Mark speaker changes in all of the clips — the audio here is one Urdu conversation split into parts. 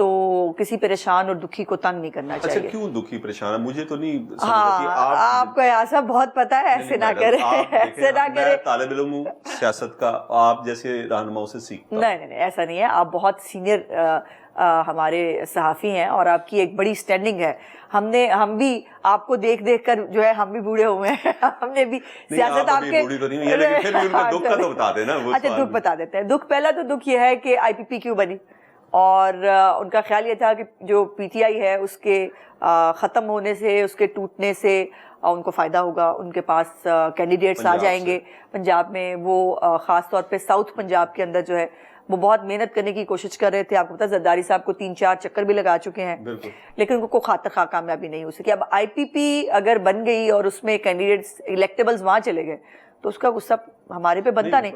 Speaker 1: تو کسی پریشان اور دکھی کو تنگ نہیں کرنا چاہیے.
Speaker 2: اچھا کیوں دکھی پریشان ہے؟ مجھے تو نہیں سمجھ
Speaker 1: ہاں
Speaker 2: آتی.
Speaker 1: آپ کو ایسا بہت پتا ہے, ایسے نہ کرے, ایسے نہ کرے.
Speaker 2: میں طالب علم ہوں سیاست کا, آپ جیسے رہنماؤں سے سیکھتا ہوں.
Speaker 1: نہیں ایسا نہیں ہے, آپ بہت سینئر ہمارے صحافی ہیں اور آپ کی ایک بڑی اسٹینڈنگ ہے. ہم بھی آپ کو دیکھ کر جو ہے ہم بھی بوڑھے ہوئے ہیں, ہم نے بھی سیاست آپ کے. اچھا دکھ بتا دیتے ہیں. دکھ پہلا تو دکھ یہ ہے کہ آئی پی پی کیوں بنی, اور ان کا خیال یہ تھا کہ جو پی ٹی آئی ہے اس کے ختم ہونے سے, اس کے ٹوٹنے سے ان کو فائدہ ہوگا, ان کے پاس کینڈیڈیٹس آ جائیں گے پنجاب میں. وہ خاص طور پہ ساؤتھ پنجاب کے اندر جو ہے وہ بہت محنت کرنے کی کوشش کر رہے تھے. آپ کو پتا زرداری صاحب کو 3-4 چکر بھی لگا چکے ہیں, لیکن ان کو کوئی خاطر خواہ کامیابی نہیں ہو سکی. اب آئی پی پی اگر بن گئی اور اس میں کینڈیڈیٹس الیکٹیبلز وہاں چلے گئے تو اس کا غصہ ہمارے پہ بنتا نہیں,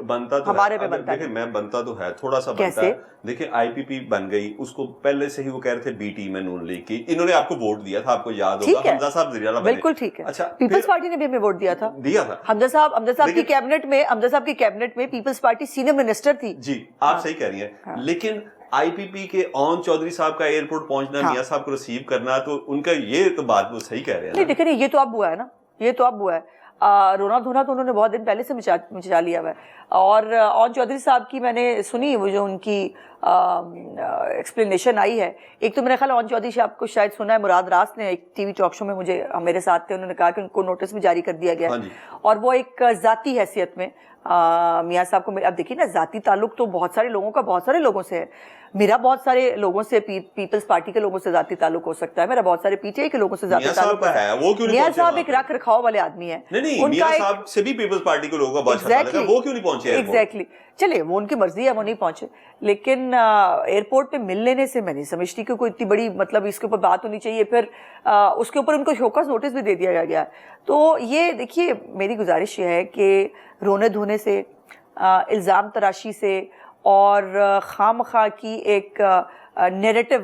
Speaker 1: ہمارے پہ بنتا
Speaker 2: نہیں. میں بنتا تو ہے, تھوڑا سا بنتا ہے. دیکھیں آئی پی پی بن گئی, اس کو پہلے سے ہی وہ کہہ رہے تھے بی ٹیم ہے نون لیگ کی, انہوں نے آپ کو ووٹ دیا تھا, آپ کو یاد ہوگا. حمزہ صاحب زیرالہ بنے.
Speaker 1: بالکل ٹھیک ہے.
Speaker 2: اچھا
Speaker 1: پیپلز پارٹی نے بھی ہمیں ووٹ دیا تھا. حمزہ صاحب کی کیبنٹ میں پیپلز پارٹی سینئر منسٹر تھی.
Speaker 2: جی آپ صحیح کہہ رہی ہیں, لیکن آئی پی پی کے اون چودھری صاحب کا ایئرپورٹ پہنچنا, میاں صاحب کو ریسیو کرنا, تو ان کا یہ تو بات وہ صحیح کہہ رہے ہیں.
Speaker 1: نہیں دیکھیں یہ تو اب ہوا ہے نا, یہ تو اب ہوا ہے. رونا دھونا تو انہوں نے بہت دن پہلے سے مچا لیا ہوا ہے. اور اون چودھری صاحب کی میں نے سنی, وہ جو ان کی ایکسپلینیشن آئی ہے. ایک تو میرا خیال اون چودھری صاحب کو شاید سنا ہے, مراد راس نے ایک ٹی وی ٹاک شو میں مجھے میرے ساتھ تھے, انہوں نے کہا کہ ان کو نوٹس بھی جاری کر دیا گیا ہے, اور وہ ایک ذاتی حیثیت میں میاں صاحب کو. اب دیکھیے نا, ذاتی تعلق تو بہت سارے لوگوں کا بہت سارے لوگوں سے ہے. میرا بہت سارے لوگوں سے, پیپلز پارٹی کے لوگوں سے ذاتی تعلق ہو سکتا ہے, میرا بہت سارے پی ٹی آئی کے لوگوں سے ذاتی تعلق ہے. میاں صاحب ایک رکھ رکھاؤ والے آدمی ہیں.
Speaker 2: میاں صاحب سے بھی پیپلز پارٹی کے لوگوں کا بہت تعلق ہے, وہ کیوں نہیں پہنچے؟
Speaker 1: ایگزیکٹلی, چلے وہ ان کی مرضی ہے, وہ نہیں پہنچے. لیکن ایئرپورٹ پہ مل لینے سے میں نہیں سمجھتی کہ کوئی اتنی بڑی مطلب اس کے اوپر بات ہونی چاہیے. پھر اس کے اوپر ان کو شوکاز نوٹس بھی دے دیا گیا. تو یہ دیکھیے میری گزارش یہ ہے کہ رونے دھونے سے, الزام تراشی سے, اور خام خواہ کی ایک نیریٹو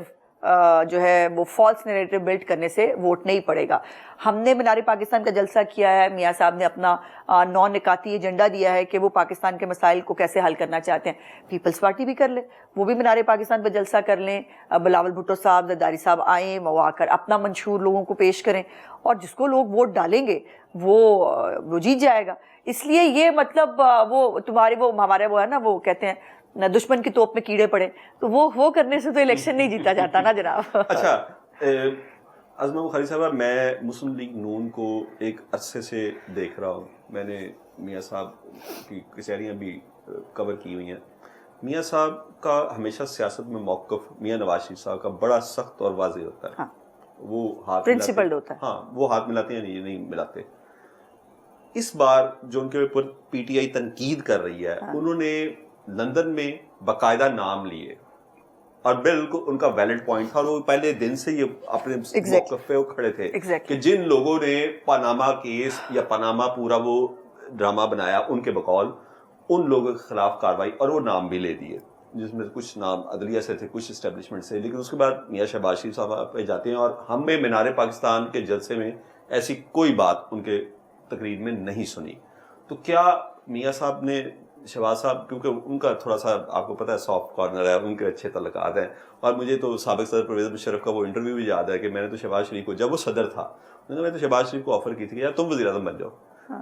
Speaker 1: جو ہے وہ فالس نیریٹو بلڈ کرنے سے ووٹ نہیں پڑے گا. ہم نے مینار پاکستان کا جلسہ کیا ہے, میاں صاحب نے اپنا نان نکاتی ایجنڈا دیا ہے کہ وہ پاکستان کے مسائل کو کیسے حل کرنا چاہتے ہیں. پیپلز پارٹی بھی کر لے, وہ بھی مینار پاکستان پہ جلسہ کر لیں. بلاول بھٹو صاحب, زرداری صاحب آئیں, وہ آ کر اپنا منشور لوگوں کو پیش کریں, اور جس کو لوگ ووٹ ڈالیں گے وہ جیت جائے گا. اس لیے یہ مطلب وہ تمہارے وہ ہمارے وہ ہے نا, وہ کہتے ہیں دشمن کی توپ میں کیڑے پڑے, تو وہ کرنے سے تو الیکشن نہیں جیتا جاتا نا جناب.
Speaker 2: اچھا عظمہ بخاری صاحبہ, میں مسلم لیگ نون کو ایک عرصے سے دیکھ رہا ہوں. میں نے میاں صاحب کی کچہریاں بھی کور کی ہوئی ہیں. میاں صاحب کا ہمیشہ سیاست میں موقف میاں نواز شریف صاحب کا بڑا سخت اور واضح ہوتا ہے. وہ ہاتھ
Speaker 1: پرنسپلڈ ہوتا ہے.
Speaker 2: ہاں, وہ ہاتھ ملاتے ہیں, یہ نہیں ملاتے. اس بار جو ان کے اوپر پی ٹی آئی تنقید کر رہی ہے, انہوں نے لندن میں باقاعدہ نام لیے, اور بالکل ان کا ویلڈ پوائنٹ تھا, اور وہ پہلے دن سے یہ اپنے موقف پہ وہ کھڑے تھے کہ جن لوگوں نے پاناما کیس یا پاناما پورا وہ ڈرامہ بنایا, ان کے بقول ان لوگوں کے خلاف کاروائی, اور وہ نام بھی لے دیے, جس میں کچھ نام عدلیہ سے تھے, کچھ اسٹیبلشمنٹ سے. لیکن اس کے بعد میاں شہباز شریف صاحب پہ جاتے ہیں, اور ہم میں مینار پاکستان کے جلسے میں ایسی کوئی بات ان کے تقریر میں نہیں سنی. تو کیا میاں صاحب نے, شہباز صاحب کیونکہ ان کا تھوڑا سا آپ کو پتہ ہے سافٹ کارنر ہے, ان کے اچھے تعلقات ہیں, اور مجھے تو سابق صدر پرویز مشرف کا وہ انٹرویو بھی یاد ہے کہ میں نے تو شہباز شریف کو, جب وہ صدر تھا, میں نے تو شہباز شریف کو آفر کی تھی کہ یار تم وزیر اعظم بن جاؤ.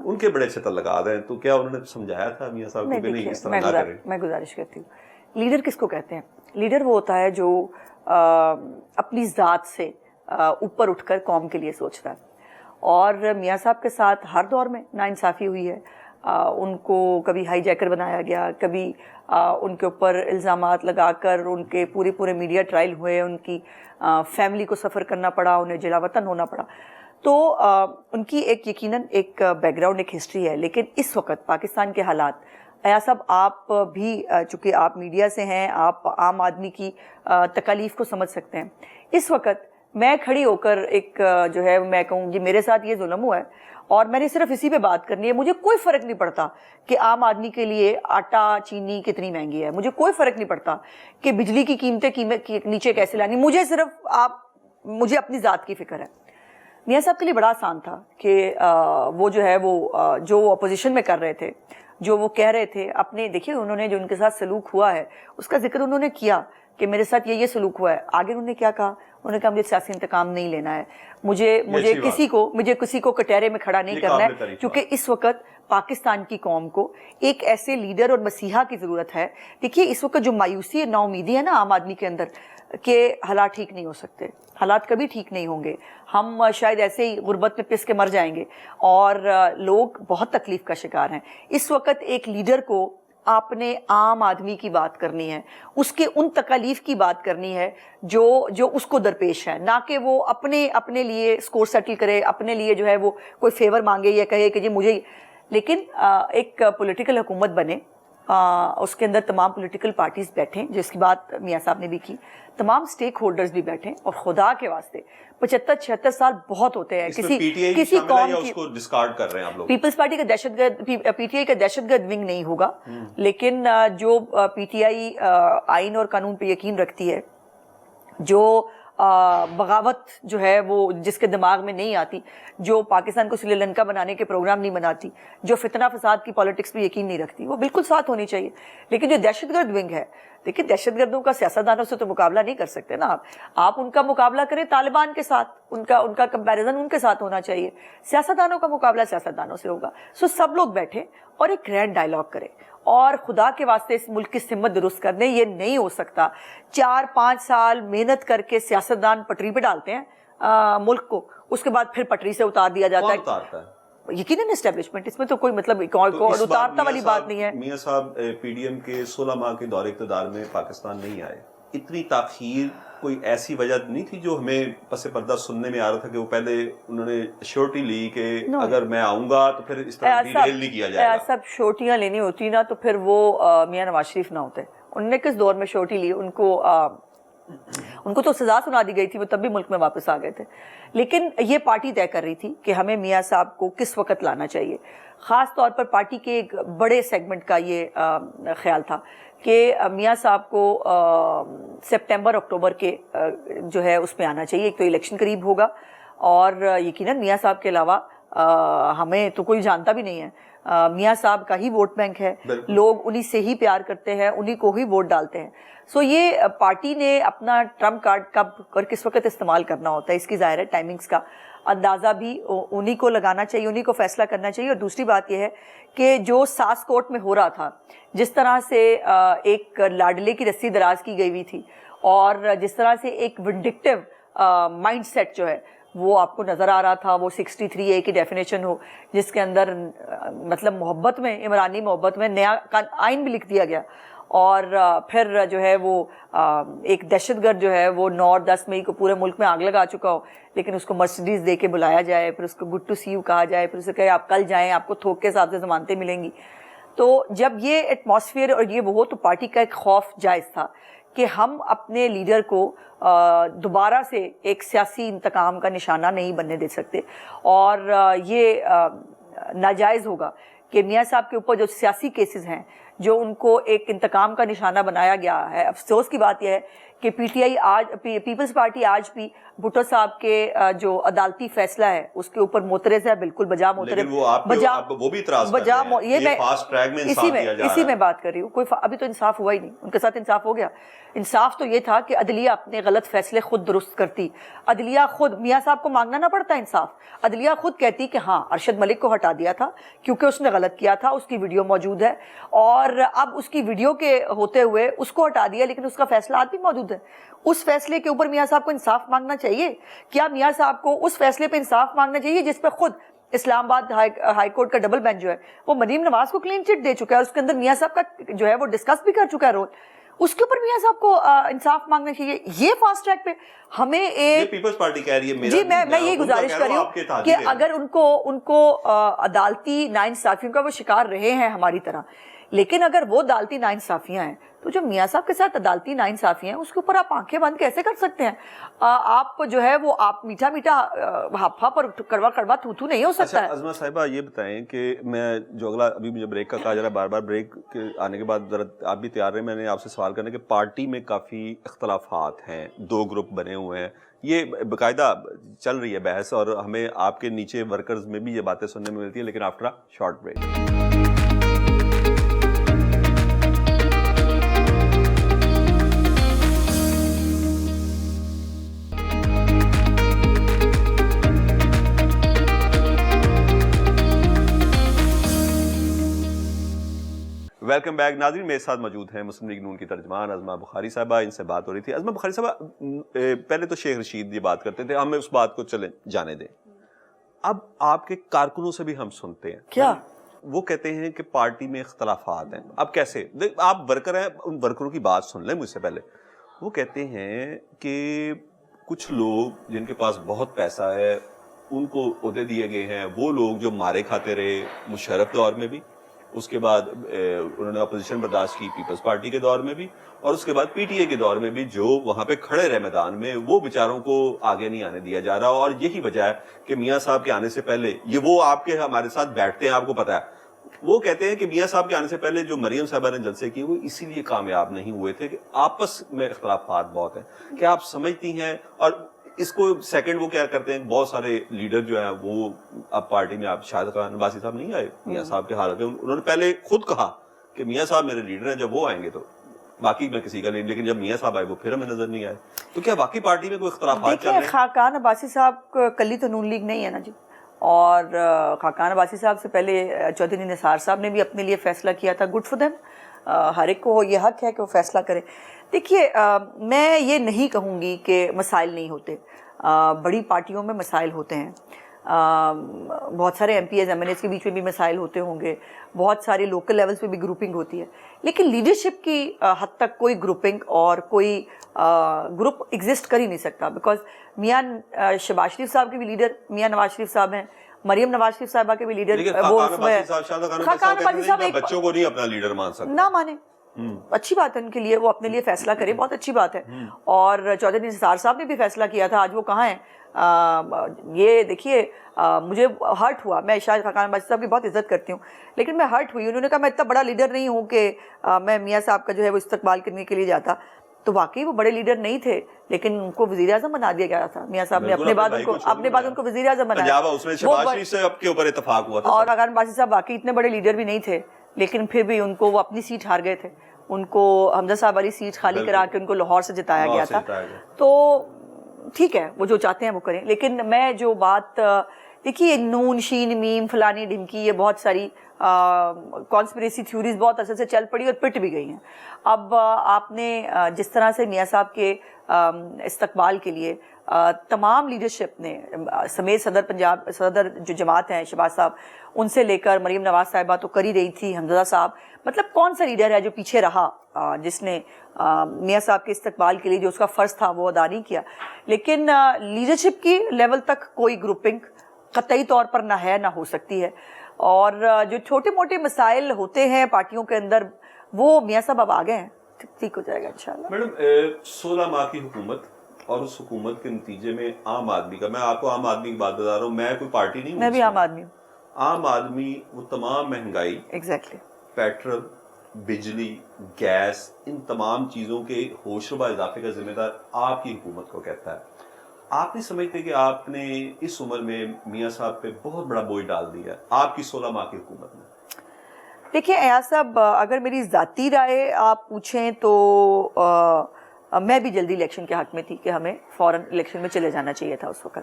Speaker 2: ان کے بڑے اچھے تعلقات ہیں, تو کیا انہوں نے سمجھایا تھا میاں صاحب کو کہ نہیں اس طرح نہ کریں؟
Speaker 1: میں گزارش کرتی ہوں, لیڈر کس کو کہتے ہیں؟ لیڈر وہ ہوتا ہے جو اپنی ذات سے اوپر اٹھ کر قوم کے لیے سوچتا ہے. اور میاں صاحب کے ساتھ ہر دور میں ناانصافی ہوئی ہے. ان کو کبھی ہائی جیکر بنایا گیا, کبھی ان کے اوپر الزامات لگا کر ان کے پورے میڈیا ٹرائل ہوئے, ان کی فیملی کو سفر کرنا پڑا, انہیں جلا وطن ہونا پڑا. تو ان کی ایک یقیناً ایک بیک گراؤنڈ, ایک ہسٹری ہے. لیکن اس وقت پاکستان کے حالات, ایاز صاحب آپ بھی چونکہ آپ میڈیا سے ہیں, آپ عام آدمی کی تکالیف کو سمجھ سکتے ہیں. اس وقت میں کھڑی ہو کر ایک جو ہے میں کہوں کہ میرے ساتھ یہ ظلم ہوا ہے, اور میں نے صرف اسی پہ بات کرنی ہے. مجھے کوئی فرق نہیں پڑتا کہ عام آدمی کے لیے آٹا چینی کتنی مہنگی ہے, مجھے کوئی فرق نہیں پڑتا کہ بجلی کی قیمتیں نیچے کیسے لانی, مجھے صرف مجھے اپنی ذات کی فکر ہے. میاں صاحب کے لیے بڑا آسان تھا کہ وہ جو ہے وہ جو اپوزیشن میں کر رہے تھے, جو وہ کہہ رہے تھے اپنے, دیکھیے انہوں نے جو ان کے ساتھ سلوک ہوا ہے اس کا ذکر انہوں نے کیا کہ میرے ساتھ یہ سلوک ہوا ہے. آگے انہوں نے کیا کہا؟ انہوں نے کہا مجھے سیاسی انتقام نہیں لینا ہے, مجھے کسی کو کٹہرے میں کھڑا نہیں کرنا ہے, کیونکہ اس وقت پاکستان کی قوم کو ایک ایسے لیڈر اور مسیحا کی ضرورت ہے. دیکھیے اس وقت جو مایوسی ہے, نا امیدی ہے نا عام آدمی کے اندر کہ حالات ٹھیک نہیں ہو سکتے, حالات کبھی ٹھیک نہیں ہوں گے, ہم شاید ایسے ہی غربت میں پس کے مر جائیں گے, اور لوگ بہت تکلیف کا شکار ہیں. اس وقت ایک لیڈر کو آپ نے عام آدمی کی بات کرنی ہے, اس کے ان تکالیف کی بات کرنی ہے جو اس کو درپیش ہے, نہ کہ وہ اپنے لیے سکور سیٹل کرے, اپنے لیے جو ہے وہ کوئی فیور مانگے یا کہے کہ جی مجھے. لیکن ایک پولیٹیکل حکومت بنے, اس کے اندر تمام پولیٹیکل پارٹیز بیٹھیں, جس کی بات میاں صاحب نے بھی کی, تمام سٹیک ہولڈرز بھی بیٹھیں, اور خدا کے واسطے 75-76 سال بہت ہوتے ہیں کسی قوم کی.
Speaker 2: ڈسکارڈ کر رہے ہیں آپ لوگ.
Speaker 1: پیپلز پارٹی کا دہشت گرد, پی ٹی آئی کا دہشت گرد ونگ نہیں ہوگا, لیکن جو پی ٹی آئی آئین اور قانون پہ یقین رکھتی ہے, جو بغاوت جو ہے وہ جس کے دماغ میں نہیں آتی, جو پاکستان کو سری لنکا بنانے کے پروگرام نہیں بناتی, جو فتنہ فساد کی پالیٹکس پہ یقین نہیں رکھتی, وہ بالکل ساتھ ہونی چاہیے. لیکن جو دہشت گرد ونگ ہے, دیکھیں دہشت گردوں کا سیاستدانوں سے تو مقابلہ نہیں کر سکتے نا آپ ان کا مقابلہ کریں طالبان کے ساتھ, ان کا کمپیریزن ان کے ساتھ ہونا چاہیے. سیاستدانوں کا مقابلہ سیاستدانوں سے ہوگا. سب لوگ بیٹھیں اور ایک گرینڈ ڈائلاگ کریں, اور خدا کے واسطے اس ملک کی سمت درست کرنے. یہ نہیں ہو سکتا 4-5 سال محنت کر کے سیاستدان پٹری پہ ڈالتے ہیں ملک کو, اس کے بعد پھر پٹری سے اتار دیا جاتا ہے. یقیناً اسٹیبلشمنٹ, اس میں تو کوئی مطلب اتارتا والی بات نہیں ہے.
Speaker 2: میاں صاحب پی ڈی ایم کے 16 ماہ کے دور اقتدار میں پاکستان نہیں آئے, اتنی تاخیر کوئی ایسی وجہ نہیں تھی جو ہمیں پس پردہ سننے میں آ رہا تھا کہ وہ پہلے انہوں نے شورٹی لی کہ اگر میں آؤں گا تو پھر اس طرح ڈیٹیل نہیں کیا جائے گا؟
Speaker 1: سب شورٹیاں لینی ہوتی نا تو پھر وہ میاں نواز شریف نہ ہوتے. انہوں نے کس دور میں شورٹی لی؟ ان کو تو سزا سنا دی گئی تھی, وہ تب بھی ملک میں واپس آ گئے تھے. لیکن یہ پارٹی طے کر رہی تھی کہ ہمیں میاں صاحب کو کس وقت لانا چاہیے. خاص طور پر پارٹی کے ایک بڑے سیگمنٹ کا یہ خیال تھا کہ میاں صاحب کو سپٹمبر اکتوبر کے جو ہے اس میں آنا چاہیے. ایک تو الیکشن قریب ہوگا, اور یقیناً میاں صاحب کے علاوہ ہمیں تو کوئی جانتا بھی نہیں ہے. میاں صاحب کا ہی ووٹ بینک ہے, لوگ انہی سے ہی پیار کرتے ہیں, انہی کو ہی ووٹ ڈالتے ہیں. سو یہ پارٹی نے اپنا ٹرمپ کارڈ کب اور کس وقت استعمال کرنا ہوتا ہے, اس کی ظاہر ہے ٹائمنگز کا اندازہ بھی انہی کو لگانا چاہیے, انہی کو فیصلہ کرنا چاہیے. اور دوسری بات یہ ہے کہ جو ساس کوٹ میں ہو رہا تھا, جس طرح سے ایک لاڈلے کی رسی دراز کی گئی ہوئی تھی, اور جس طرح سے ایک ونڈکٹیو مائنڈ سیٹ جو ہے وہ آپ کو نظر آ رہا تھا, وہ 63A کی ڈیفینیشن ہو جس کے اندر مطلب محبت میں, عمرانی محبت میں نیا آئین بھی لکھ دیا گیا, اور پھر جو ہے وہ ایک دہشت گرد جو ہے وہ 9 اور 10 مئی کو پورے ملک میں آگ لگا چکا ہو, لیکن اس کو مرسیڈیز دے کے بلایا جائے, پھر اس کو گڈ ٹو سی یو کہا جائے, پھر اسے کہے آپ کل جائیں, آپ کو تھوک کے حساب سے ضمانتیں ملیں گی. تو جب یہ ایٹماسفیئر اور یہ وہ ہو, تو پارٹی کا ایک خوف جائز تھا کہ ہم اپنے لیڈر کو دوبارہ سے ایک سیاسی انتقام کا نشانہ نہیں بننے دے سکتے, اور یہ ناجائز ہوگا کہ میاں صاحب کے اوپر جو سیاسی کیسز ہیں جو ان کو ایک انتقام کا نشانہ بنایا گیا ہے. افسوس کی بات یہ ہے کہ پی ٹی آئی آج, پیپلز پارٹی آج بھی بھٹو صاحب کے جو عدالتی فیصلہ ہے اس کے اوپر معترض ہے, بالکل بجا معترض. اسی میں بات کر رہی ہوں, کوئی ابھی تو انصاف ہوا ہی نہیں, ان کے ساتھ انصاف ہو گیا. انصاف تو یہ تھا کہ عدلیہ اپنے غلط فیصلے خود درست کرتی, عدلیہ خود, میاں صاحب کو مانگنا نہ پڑتا انصاف, عدلیہ خود کہتی کہ ہاں ارشد ملک کو ہٹا دیا تھا کیونکہ اس نے غلط کیا تھا, اس کی ویڈیو موجود ہے, اور اب اس کی ویڈیو کے ہوتے ہوئے اس کو ہٹا دیا, لیکن اس کا فیصلہ آج بھی موجود ہے. اس فیصلے کے اوپر میاں صاحب کو انصاف مانگنا چاہیے. کیا میاں صاحب کو اس فیصلے پہ انصاف مانگنا چاہیے جس پہ خود اسلام آباد ہائی کورٹ کا ڈبل بینچ جو ہے وہ مریم نواز کو کلین چٹ دے چکا ہے, اس کے اندر میاں صاحب کا جو ہے وہ ڈسکس بھی کر چکا ہے رول, اس کے اوپر میاں صاحب کو انصاف مانگنا چاہیے. یہ فاسٹ ٹریک پہ ہمیں ایک
Speaker 2: پیپلز پارٹی کہہ رہی ہے,
Speaker 1: جی میں یہی گزارش کر رہی ہوں کہ اگر ان کو عدالتی ناانصافیوں کا وہ شکار رہے ہیں ہماری طرح, لیکن اگر وہ عدالتی ناانصافیاں ہیں تو جو میاں صاحب کے ساتھ عدالتی ناانصافیاں ہیں اس کے اوپر آپ آنکھیں بند کیسے کر سکتے ہیں؟ آپ جو ہے وہ آپ میٹھا میٹھا ہپ ہپ اور کڑوا کڑوا تھو نہیں ہو سکتا ہے.
Speaker 2: عظمہ صاحبہ یہ بتائیں کہ میں جو اگلا ابھی مجھے بریک کا کہا جا رہا ہے, بار بار بریک کے آنے کے بعد ذرا آپ بھی تیار رہے, میں نے آپ سے سوال کرنا کہ پارٹی میں کافی اختلافات ہیں, 2 گروپ بنے ہوئے ہیں, یہ باقاعدہ چل رہی ہے بحث, اور ہمیں آپ کے نیچے ورکرز میں بھی یہ باتیں سننے میں ملتی ہیں, لیکن after short break. Welcome back ناظرین، میرے ساتھ موجود ہیں مسلم لیگ نون کی ترجمان عظمہ بخاری صاحبہ. ان سے بات ہو رہی تھی. عظمہ بخاری صاحبہ، پہلے تو شیخ رشید یہ بات کرتے تھے، ہمیں اس بات کو چلیں جانے دیں. اب آپ کے کارکنوں سے بھی ہم سنتے ہیں
Speaker 1: کیا
Speaker 2: وہ کہتے ہیں کہ پارٹی میں اختلافات ہیں. اب کیسے؟ آپ ورکر ہیں، ان ورکروں کی بات سن لیں مجھ سے پہلے. وہ کہتے ہیں کہ کچھ لوگ جن کے پاس بہت پیسہ ہے ان کو عہدے دیے گئے ہیں، وہ لوگ جو مارے کھاتے رہے مشرف دور میں بھی، اس کے بعد انہوں نے اپوزیشن برداشت کی پیپلز پارٹی کے دور میں بھی، اور اس کے بعد پی ٹی اے کے دور میں بھی، جو وہاں پہ کھڑے رہے میدان میں، وہ بیچاروں کو آگے نہیں آنے دیا جا رہا. اور یہی وجہ ہے کہ میاں صاحب کے آنے سے پہلے یہ وہ آپ کے ہمارے ساتھ بیٹھتے ہیں، آپ کو پتا ہے، وہ کہتے ہیں کہ میاں صاحب کے آنے سے پہلے جو مریم صاحبہ نے جلسے کیے وہ اسی لیے کامیاب نہیں ہوئے تھے کہ آپس میں اختلافات بہت ہیں. کیا آپ سمجھتی ہیں؟ اور اس کو سیکنڈ وہ کیا کرتے ہیں، بہت سارے لیڈر جو ہیں وہ اب پارٹی میں، آپ شاہد خان عباسی صاحب نہیں آئے میاں صاحب کے حالت میں، انہوں نے پہلے خود کہا کہ میاں صاحب میرے لیڈر ہیں، جب وہ آئیں گے تو باقی میں کسی کا نہیں، لیکن جب میاں صاحب آئے وہ پھر ہمیں نظر نہیں آئے. تو کیا واقعی پارٹی میں کوئی اختلافات چل رہے ہیں؟
Speaker 1: خاقان عباسی صاحب کلی تو نون لیگ نہیں ہے نا جی، اور خاقان عباسی صاحب سے پہلے چودھری نثار صاحب نے بھی اپنے لیے فیصلہ کیا تھا. گڈ فار دیم، ہر ایک کو یہ حق ہے کہ وہ فیصلہ کرے. دیکھیے، میں یہ نہیں کہوں گی کہ مسائل نہیں ہوتے، بڑی پارٹیوں میں مسائل ہوتے ہیں، بہت سارے MPAs MNAs کے بیچ میں بھی مسائل ہوتے ہوں گے، بہت سارے لوکل لیولز پہ بھی گروپنگ ہوتی ہے، لیکن لیڈرشپ کی حد تک کوئی گروپنگ اور کوئی گروپ ایگزسٹ کر ہی نہیں سکتا. بیکاز میاں شہباز شریف صاحب کے بھی لیڈر میاں نواز شریف صاحب ہیں، مریم نواز شریف صاحبہ کے بھی لیڈر وہ اس میں خاقان عباسی صاحب
Speaker 2: بچوں کو نہیں اپنا لیڈر مان سکتے،
Speaker 1: نہ مانے، اچھی بات ہے ان کے لیے، وہ اپنے لیے فیصلہ کرے، بہت اچھی بات ہے. اور چودھری نثار صاحب نے بھی فیصلہ کیا تھا، آج وہ کہاں ہیں؟ یہ دیکھیے، مجھے ہرٹ ہوا، میں شاید خاقان عباسی صاحب کی بہت عزت کرتی ہوں، لیکن میں ہرٹ ہوئی. انہوں نے کہا میں اتنا بڑا لیڈر نہیں ہوں کہ میں میاں صاحب کا جو ہے وہ استقبال کرنے کے لیے جاتا. تو واقعی وہ بڑے لیڈر نہیں تھے، لیکن ان کو وزیر اعظم بنا دیا گیا تھا. میاں صاحب نے اپنے بعد ان کو وزیر اعظم بنایا، اور خاقان عباسی صاحب واقعی اتنے بڑے لیڈر بھی نہیں تھے، لیکن پھر بھی ان کو وہ اپنی سیٹ ہار گئے تھے. ان کو حمزہ صاحب والی سیٹ خالی کرا کے ان کو لاہور سے جتایا گیا تھا. تو ٹھیک ہے، وہ جو چاہتے ہیں وہ کریں. لیکن میں جو بات، دیکھیے نون شین میم فلانی ڈھمکی، یہ بہت ساری کانسپریسی تھیوریز بہت عرصے سے چل پڑی اور پٹ بھی گئی ہیں. اب آپ نے جس طرح سے میاں صاحب کے استقبال کے لیے تمام لیڈرشپ نے سمیت صدر جو جماعت ہیں شہباز صاحب، ان سے لے کر مریم نواز صاحبہ تو کر ہی رہی تھی، حمزہ صاحب، مطلب کون سا لیڈر ہے جو پیچھے رہا، جس نے میاں صاحب کے استقبال کے لیے جو اس کا فرض تھا وہ ادا نہیں کیا. لیکن لیڈرشپ کی لیول تک کوئی گروپنگ قطعی طور پر نہ ہے، نہ ہو سکتی ہے. اور جو چھوٹے موٹے مسائل ہوتے ہیں پارٹیوں کے اندر، وہ میاں صاحب اب آگے ہیں، ٹھیک ہو جائے گا انشاءاللہ.
Speaker 2: میڈم، 16 ماہ کی حکومت اور اس حکومت کے نتیجے میں عام آدمی کا، میں آپ کو عام آدمی کی بات بتا رہا ہوں، میں کوئی پارٹی نہیں ہوں،
Speaker 1: میں بھی عام آدمی ہوں.
Speaker 2: عام آدمی وہ تمام مہنگائی،
Speaker 1: ایگزیکٹلی،
Speaker 2: پیٹرول، بجلی، گیس، ان تمام چیزوں کے ہوشربا اضافے کا ذمہ دار آپ کی حکومت کو کہتا ہے. آپ نہیں سمجھتے کہ آپ نے اس عمر میں میاں صاحب پہ بہت بڑا بوجھ ڈال دیا آپ کی 16 ماہ کی حکومت میں؟
Speaker 1: دیکھیں ایاز صاحب، اگر میری ذاتی رائے آپ پوچھیں تو میں بھی جلدی الیکشن کے حق میں تھی کہ ہمیں فوراً الیکشن میں چلے جانا چاہیے تھا اس وقت.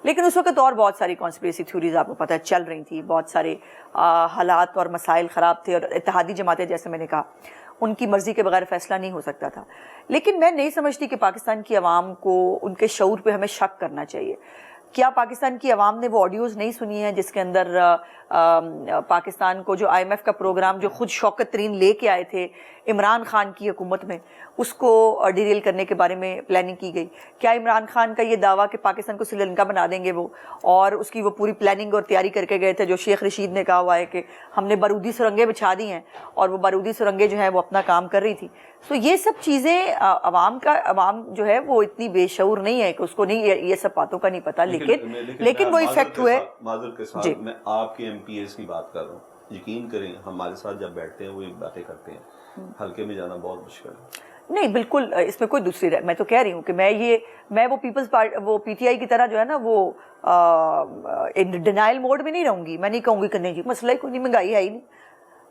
Speaker 1: لیکن اس وقت اور بہت ساری کانسپریسی تھیوریز آپ کو پتہ ہے چل رہی تھی، بہت سارے حالات اور مسائل خراب تھے، اور اتحادی جماعتیں جیسے میں نے کہا ان کی مرضی کے بغیر فیصلہ نہیں ہو سکتا تھا. لیکن میں نہیں سمجھتی کہ پاکستان کی عوام کو ان کے شعور پہ ہمیں شک کرنا چاہیے. کیا پاکستان کی عوام نے وہ آڈیوز نہیں سنی ہیں جس کے اندر پاکستان کو جو آئی ایم ایف کا پروگرام جو خود شوکت ترین لے کے آئے تھے عمران خان کی حکومت میں، اس کو ڈیریل کرنے کے بارے میں پلاننگ کی گئی؟ کیا عمران خان کا یہ دعویٰ کہ پاکستان کو سری لنکا بنا دیں گے وہ، اور اس کی وہ پوری پلاننگ اور تیاری کر کے گئے تھے، جو شیخ رشید نے کہا ہوا ہے کہ ہم نے بارودی سرنگیں بچھا دی ہیں، اور وہ بارودی سرنگیں جو ہیں وہ اپنا کام کر رہی تھی. تو یہ سب چیزیں عوام جو ہے وہ اتنی بے شعور نہیں ہے کہ اس کو نہیں یہ سب باتوں کا نہیں پتا. لیکن وہ ایفیکٹ ہوئے.
Speaker 2: معذرت کے ساتھ میں آپ کے ایم پی ایس کی بات کر رہا ہوں، یقین کریں ہمارے ساتھ جب بیٹھتے ہیں وہ یہ باتیں کرتے ہیں، حلقے میں جانا بہت مشکل ہے.
Speaker 1: نہیں بالکل، اس میں کوئی دوسری میں تو کہہ رہی ہوں کہ میں وہ پیپلز پارٹی، وہ پی ٹی آئی کی طرح جو ہے نا وہ ڈینائل موڈ میں نہیں رہوں گی. میں نہیں کہوں گی کہ نہیں جی مسئلہ ہی کوئی نہیں، مہنگائی ہے ہی نہیں.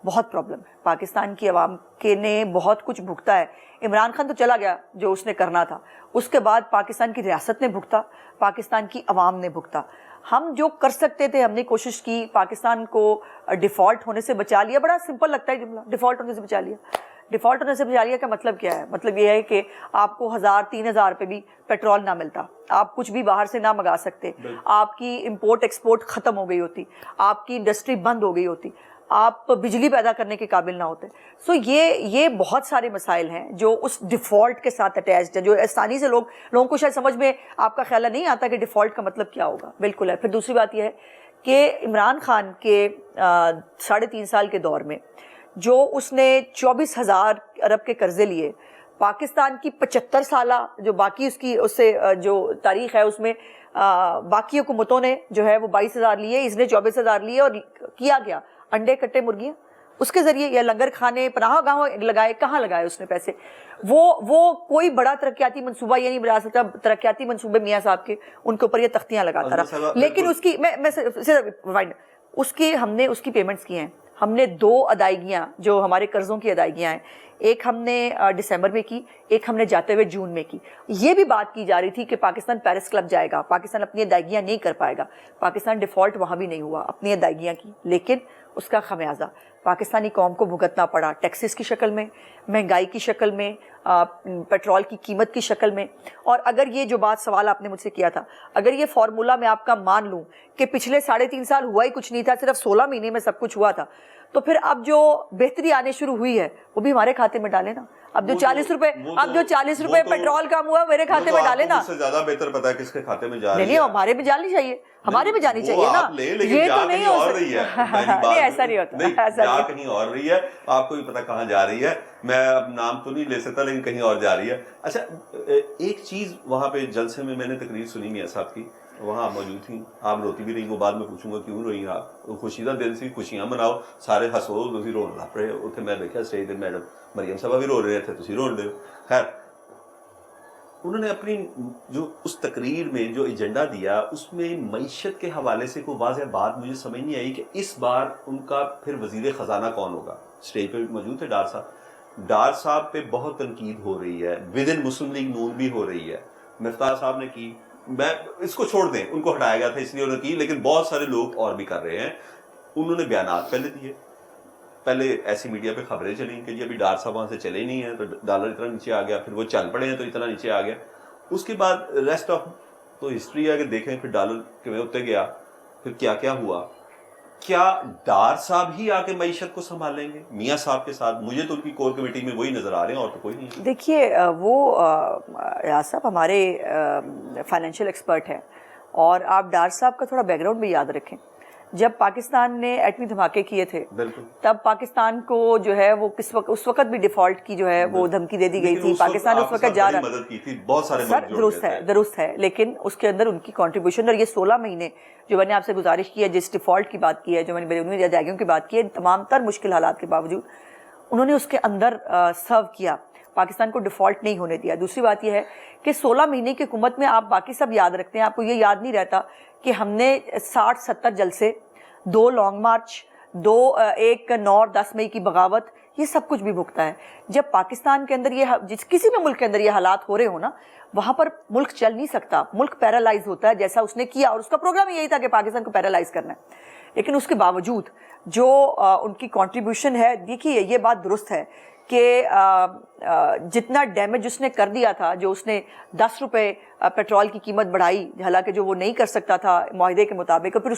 Speaker 1: بہت پرابلم ہے پاکستان کی عوام کے نے بہت کچھ بھگتا ہے. عمران خان تو چلا گیا جو اس نے کرنا تھا، اس کے بعد پاکستان کی ریاست نے بھگتا، پاکستان کی عوام نے بھگتا. ہم جو کر سکتے تھے ہم نے کوشش کی, پاکستان کو ڈیفالٹ ہونے سے بچا لیا. بڑا سمپل لگتا ہے جملہ, ڈیفالٹ ہونے سے بچا لیا. ڈیفالٹ ہونے سے بچا لیا کا مطلب کیا ہے؟ مطلب یہ ہے کہ آپ کو 1000-3000 پہ بھی پیٹرول نہ ملتا, آپ کچھ بھی باہر سے نہ منگا سکتے, آپ کی امپورٹ ایکسپورٹ ختم ہو گئی ہوتی, آپ کی انڈسٹری بند ہو گئی ہوتی, آپ بجلی پیدا کرنے کے قابل نہ ہوتے. سو یہ بہت سارے مسائل ہیں جو اس ڈیفالٹ کے ساتھ اٹیچڈ ہے, جو آسانی سے لوگوں کو شاید سمجھ میں آپ کا خیال نہیں آتا کہ ڈیفالٹ کا مطلب کیا ہوگا. بالکل ہے. پھر دوسری بات یہ ہے کہ عمران خان کے 3.5 سال کے دور میں جو اس نے 24,000 ارب کے قرضے لیے, پاکستان کی 75 سالہ جو باقی اس سے جو تاریخ ہے اس میں باقی حکومتوں نے جو ہے وہ 22,000 لیے, اس نے 24,000 لیے, اور کیا گیا انڈے کٹے مرغیاں اس کے ذریعے, یا لنگر کھانے پناہ گاہ لگائے. کہاں لگائے اس نے پیسے؟ وہ کوئی بڑا ترقیاتی منصوبہ یہ نہیں بنا سکتا. ترقیاتی منصوبے میاں صاحب کے, ان کے اوپر یہ تختیاں لگاتا رہا, لیکن اس کی ہم نے اس کی پیمنٹس کی ہیں. ہم نے 2 ادائیگیاں جو ہمارے قرضوں کی ادائیگیاں ہیں, ایک ہم نے دسمبر میں کی, ایک ہم نے جاتے ہوئے جون میں کی. یہ بھی بات کی جا رہی تھی کہ پاکستان پیرس کلب جائے گا, پاکستان اپنی ادائیگیاں نہیں کر پائے گا. پاکستان ڈیفالٹ وہاں بھی نہیں ہوا, اپنی ادائیگیاں کی, لیکن اس کا خمیازہ پاکستانی قوم کو بھگتنا پڑا, ٹیکسز کی شکل میں, مہنگائی کی شکل میں, پیٹرول کی قیمت کی شکل میں. اور اگر یہ جو سوال آپ نے مجھ سے کیا تھا, اگر یہ فارمولا میں آپ کا مان لوں کہ پچھلے 3.5 سال ہوا ہی کچھ نہیں تھا, صرف 16 مہینے میں سب کچھ ہوا تھا, تو پھر اب جو بہتری آنے شروع ہوئی ہے وہ بھی ہمارے کھاتے میں ڈالے نا. اب جو 40 روپے پیٹرول کام ہوا میرے کھاتے میں ڈالے نا.
Speaker 2: اس سے زیادہ بہتر پتا ہے کس کے کھاتے میں جا رہی ہے.
Speaker 1: نہیں, ہمارے میں جانی چاہیے, ہمارے میں جانی چاہیے نا. یہ تو نہیں ہو سکتا, ایسا نہیں ہوتا,
Speaker 2: جا کہیں اور رہی ہے, آپ کو بھی پتا کہاں جا رہی ہے. میں اب نام تو نہیں لے سکتا, لیکن کہیں اور جا رہی ہے. اچھا, ایک چیز وہاں پہ جلسے میں نے تقریر سنی میاں صاحب کی, وہاں آپ موجود تھیں, آپ روتی بھی رہی, وہ بعد میں پوچھوں گا کیوں روئی آپ. خوشیدہ دل سے خوشیاں مناؤ, سارے ہسو, تھی رو لگ رہے اتنے. میں دیکھا اسٹیج تے میڈم مریم صاحبہ بھی رو رہے تھے, تھی رو رہے ہو. خیر, انہوں نے اپنی جو اس تقریر میں جو ایجنڈا دیا اس میں معیشت کے حوالے سے کوئی واضح بات مجھے سمجھ نہیں آئی کہ اس بار ان کا پھر وزیر خزانہ کون ہوگا. اسٹیج پہ موجود تھے ڈار صاحب پہ بہت تنقید ہو رہی ہے, ود ان مسلم لیگ نون بھی ہو رہی ہے. مفتاح صاحب نے کی, میں اس کو چھوڑ دیں, ان کو ہٹایا گیا تھا اس لیے انہوں نے کی, لیکن بہت سارے لوگ اور بھی کر رہے ہیں. انہوں نے بیانات پہلے دیے, پہلے ایسی میڈیا پہ خبریں چلیں کہ جی ابھی ڈار صاحب وہاں سے چلے نہیں ہیں تو ڈالر اتنا نیچے آ گیا, پھر وہ چل پڑے ہیں تو اتنا نیچے آ گیا. اس کے بعد ریسٹ آف تو ہسٹری ہے کہ دیکھیں پھر ڈالر کیوں اتنے گیا, پھر کیا کیا ہوا. کیا ڈار صاحب ہی آ کے معیشت کو سنبھالیں گے میاں صاحب کے ساتھ؟ مجھے تو ان کی کور کمیٹی میں وہی نظر آ رہے ہیں, اور تو کوئی نہیں.
Speaker 1: دیکھیے, وہ ریاض صاحب ہمارے فائنینشیل ایکسپرٹ ہیں, اور آپ ڈار صاحب کا تھوڑا بیک گراؤنڈ بھی یاد رکھیں. جب پاکستان نے ایٹمی دھماکے کیے تھے تب پاکستان کو جو ہے وہ اس وقت بھی ڈیفالٹ کی جو ہے وہ دھمکی دے دی گئی تھی. پاکستان اس وقت جا رہا, سر درست ہے, لیکن اس کے اندر ان کی کنٹریبیوشن, اور یہ 16 مہینے جو میں نے آپ سے گزارش کی ہے, جس ڈیفالٹ کی بات کی ہے, جو میں نے بیرونی ادائیگیوں کی بات کی ہے, تمام تر مشکل حالات کے باوجود انہوں نے اس کے اندر سرو کیا, پاکستان کو ڈیفالٹ نہیں ہونے دیا. دوسری بات یہ ہے کہ 16 مہینے کی حکومت میں آپ باقی سب یاد رکھتے ہیں, آپ کو یہ یاد نہیں رہتا کہ ہم نے 60-70 جلسے, 2 لانگ مارچ, 1 9 اور 10 مئی کی بغاوت, یہ سب کچھ بھی بھگتا ہے. جب پاکستان کے اندر کسی بھی ملک کے اندر یہ حالات ہو رہے ہو نا, وہاں پر ملک چل نہیں سکتا, ملک پیرالائز ہوتا ہے, جیسا اس نے کیا, اور اس کا پروگرام یہی تھا کہ پاکستان کو پیرالائز کرنا ہے. لیکن اس کے باوجود جو ان کی کنٹریبیوشن ہے, دیکھیے یہ بات درست ہے کہ جتنا ڈیمیج اس نے کر دیا تھا, جو اس نے 10 روپے پیٹرول کی قیمت بڑھائی, حالانکہ جو وہ نہیں کر سکتا تھا معاہدے کے مطابق, اور پھر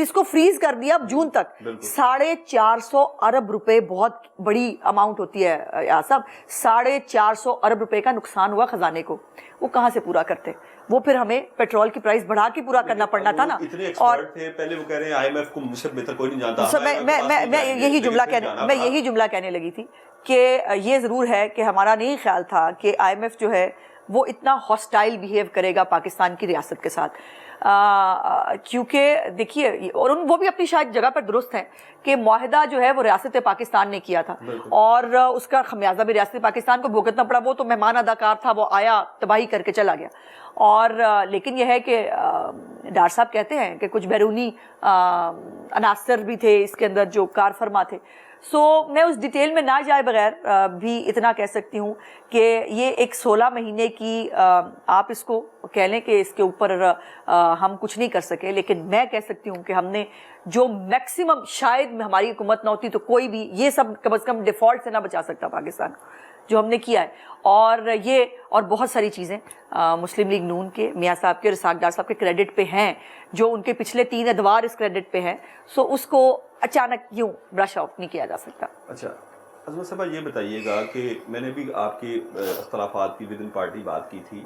Speaker 1: اس کو فریز کر دیا جون تک. 450 ارب روپے بہت بڑی اماؤنٹ ہوتی ہے صاحب, 450 ارب روپے کا نقصان ہوا خزانے کو. وہ کہاں سے پورا کرتے؟ وہ پھر ہمیں پیٹرول کی پرائس بڑھا کے پورا کرنا پڑنا تھا نا.
Speaker 2: اور پہلے وہ کہہ رہے ہیں آئی ایم ایف کو مجھ سے بہتر کوئی نہیں جانتا.
Speaker 1: میں یہی جملہ کہنے لگی تھی کہ یہ ضرور ہے کہ ہمارا نہیں خیال تھا کہ آئی ایم ایف جو ہے وہ اتنا ہاسٹائل بیہیو کرے گا پاکستان کی ریاست کے ساتھ, کیونکہ دیکھیے, اور وہ بھی اپنی شاید جگہ پر درست ہیں کہ معاہدہ جو ہے وہ ریاست پاکستان نے کیا تھا, اور اس کا خمیازہ بھی ریاست پاکستان کو بھگتنا پڑا. وہ تو مہمان اداکار تھا, وہ آیا تباہی کر کے چلا گیا. اور لیکن یہ ہے کہ ڈار صاحب کہتے ہیں کہ کچھ بیرونی عناصر بھی تھے اس کے اندر جو کار فرما تھے. سو میں اس ڈیٹیل میں نہ جائے بغیر بھی اتنا کہہ سکتی ہوں کہ یہ ایک 16 مہینے کی آپ اس کو کہہ لیں کہ اس کے اوپر ہم کچھ نہیں کر سکے، لیکن میں کہہ سکتی ہوں کہ ہم نے جو میکسیمم، شاید ہماری حکومت نہ ہوتی تو کوئی بھی یہ سب کم از کم ڈیفالٹ سے نہ بچا سکتا پاکستان، جو ہم نے کیا ہے. اور بہت ساری چیزیں مسلم لیگ نون کے میاں صاحب کے اور اسحاق ڈار صاحب کے کریڈٹ پہ ہیں، جو ان کے پچھلے 3 ادوار اس کریڈٹ پہ ہیں. سو اس کو اچانک یوں برش آف نہیں کیا جا سکتا.
Speaker 2: اچھا عظمت صاحبہ یہ بتائیے گا کہ میں نے بھی آپ کے اختلافات کی ودن پارٹی بات کی تھی،